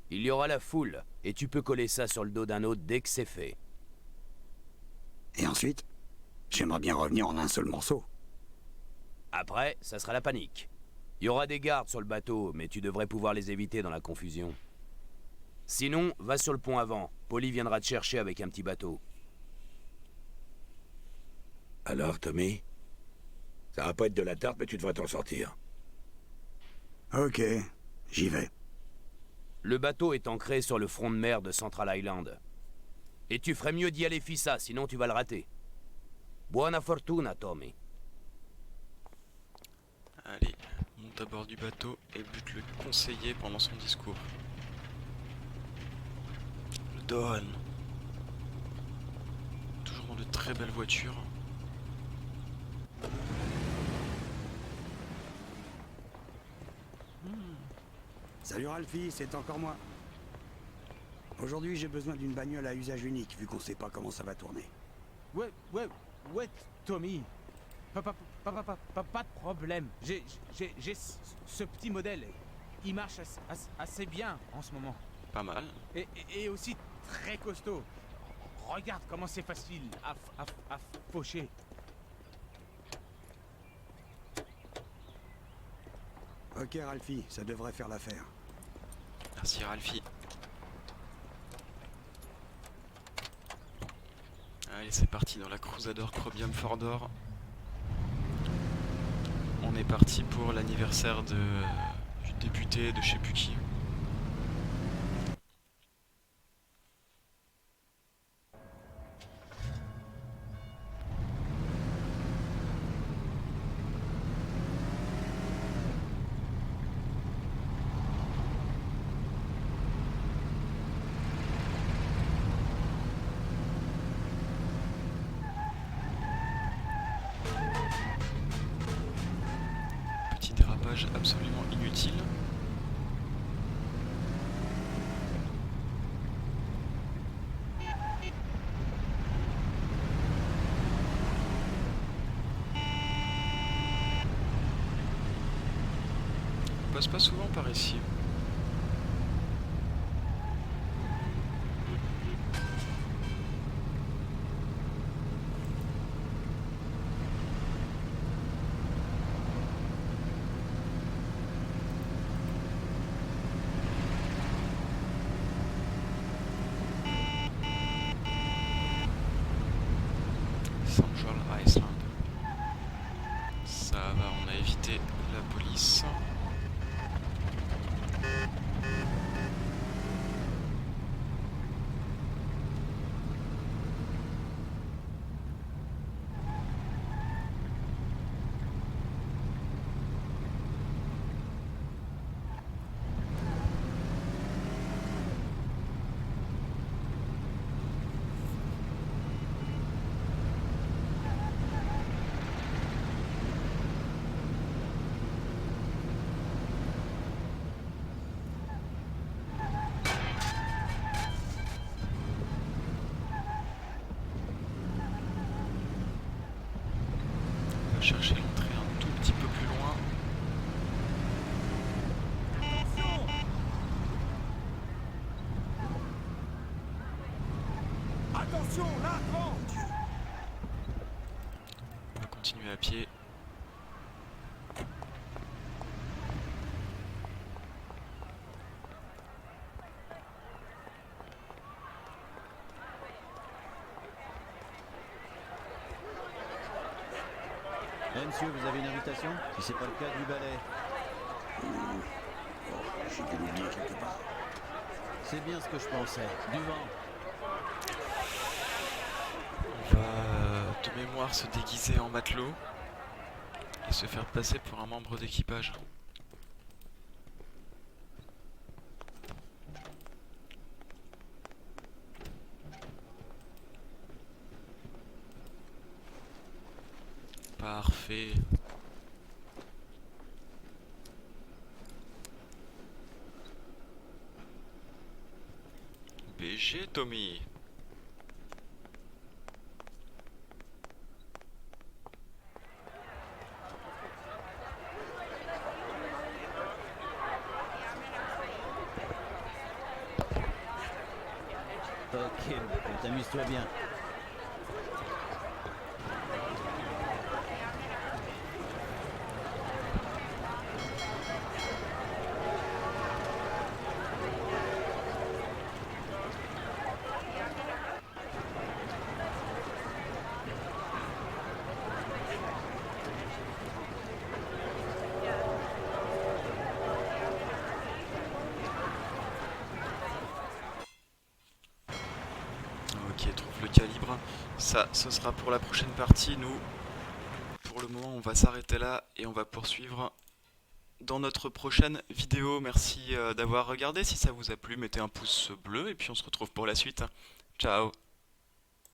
Il y aura la foule, et tu peux coller ça sur le dos d'un autre dès que c'est fait. Et ensuite, j'aimerais bien revenir en un seul morceau. Après, ça sera la panique. Il y aura des gardes sur le bateau, mais tu devrais pouvoir les éviter dans la confusion. Sinon, va sur le pont avant. Polly viendra te chercher avec un petit bateau. Alors, Tommy? Ça va pas être de la tarte, mais tu devrais t'en sortir. Ok, j'y vais. Le bateau est ancré sur le front de mer de Central Island. Et tu ferais mieux d'y aller fissa, sinon tu vas le rater. Buona fortuna, Tommy. Allez, monte à bord du bateau et bute le conseiller pendant son discours. Le Dohan. Toujours dans de très belles voitures. Salut Ralphie, c'est encore moi. Aujourd'hui, j'ai besoin d'une bagnole à usage unique, vu qu'on sait pas comment ça va tourner. Ouais, Tommy. Pas de problème. J'ai ce petit modèle. Il marche assez bien en ce moment. Pas mal. Et aussi très costaud. Regarde comment c'est facile à faucher. Ok Ralphie, ça devrait faire l'affaire. Merci Ralphie. Allez, c'est parti dans la Crusader Chromium Fordor. On est parti pour l'anniversaire du député de je sais plus qui. Petit dérapage absolument inutile. On passe pas souvent par ici. chercher l'entrée un tout petit peu plus loin. Attention, là, devant! On va continuer à pied. Eh monsieur, vous avez une invitation? Si c'est pas le cas, du balai. J'ai dû l'oublier quelque part. C'est bien ce que je pensais. Du vent. On va de mémoire se déguiser en matelot et se faire passer pour un membre d'équipage. Parfait. BG Tommy. Ok, t'amuse-toi bien. Ok, trouve le calibre. Ça, ce sera pour la prochaine partie. Nous, pour le moment, on va s'arrêter là et on va poursuivre dans notre prochaine vidéo. Merci d'avoir regardé. Si ça vous a plu, mettez un pouce bleu et puis on se retrouve pour la suite. Ciao!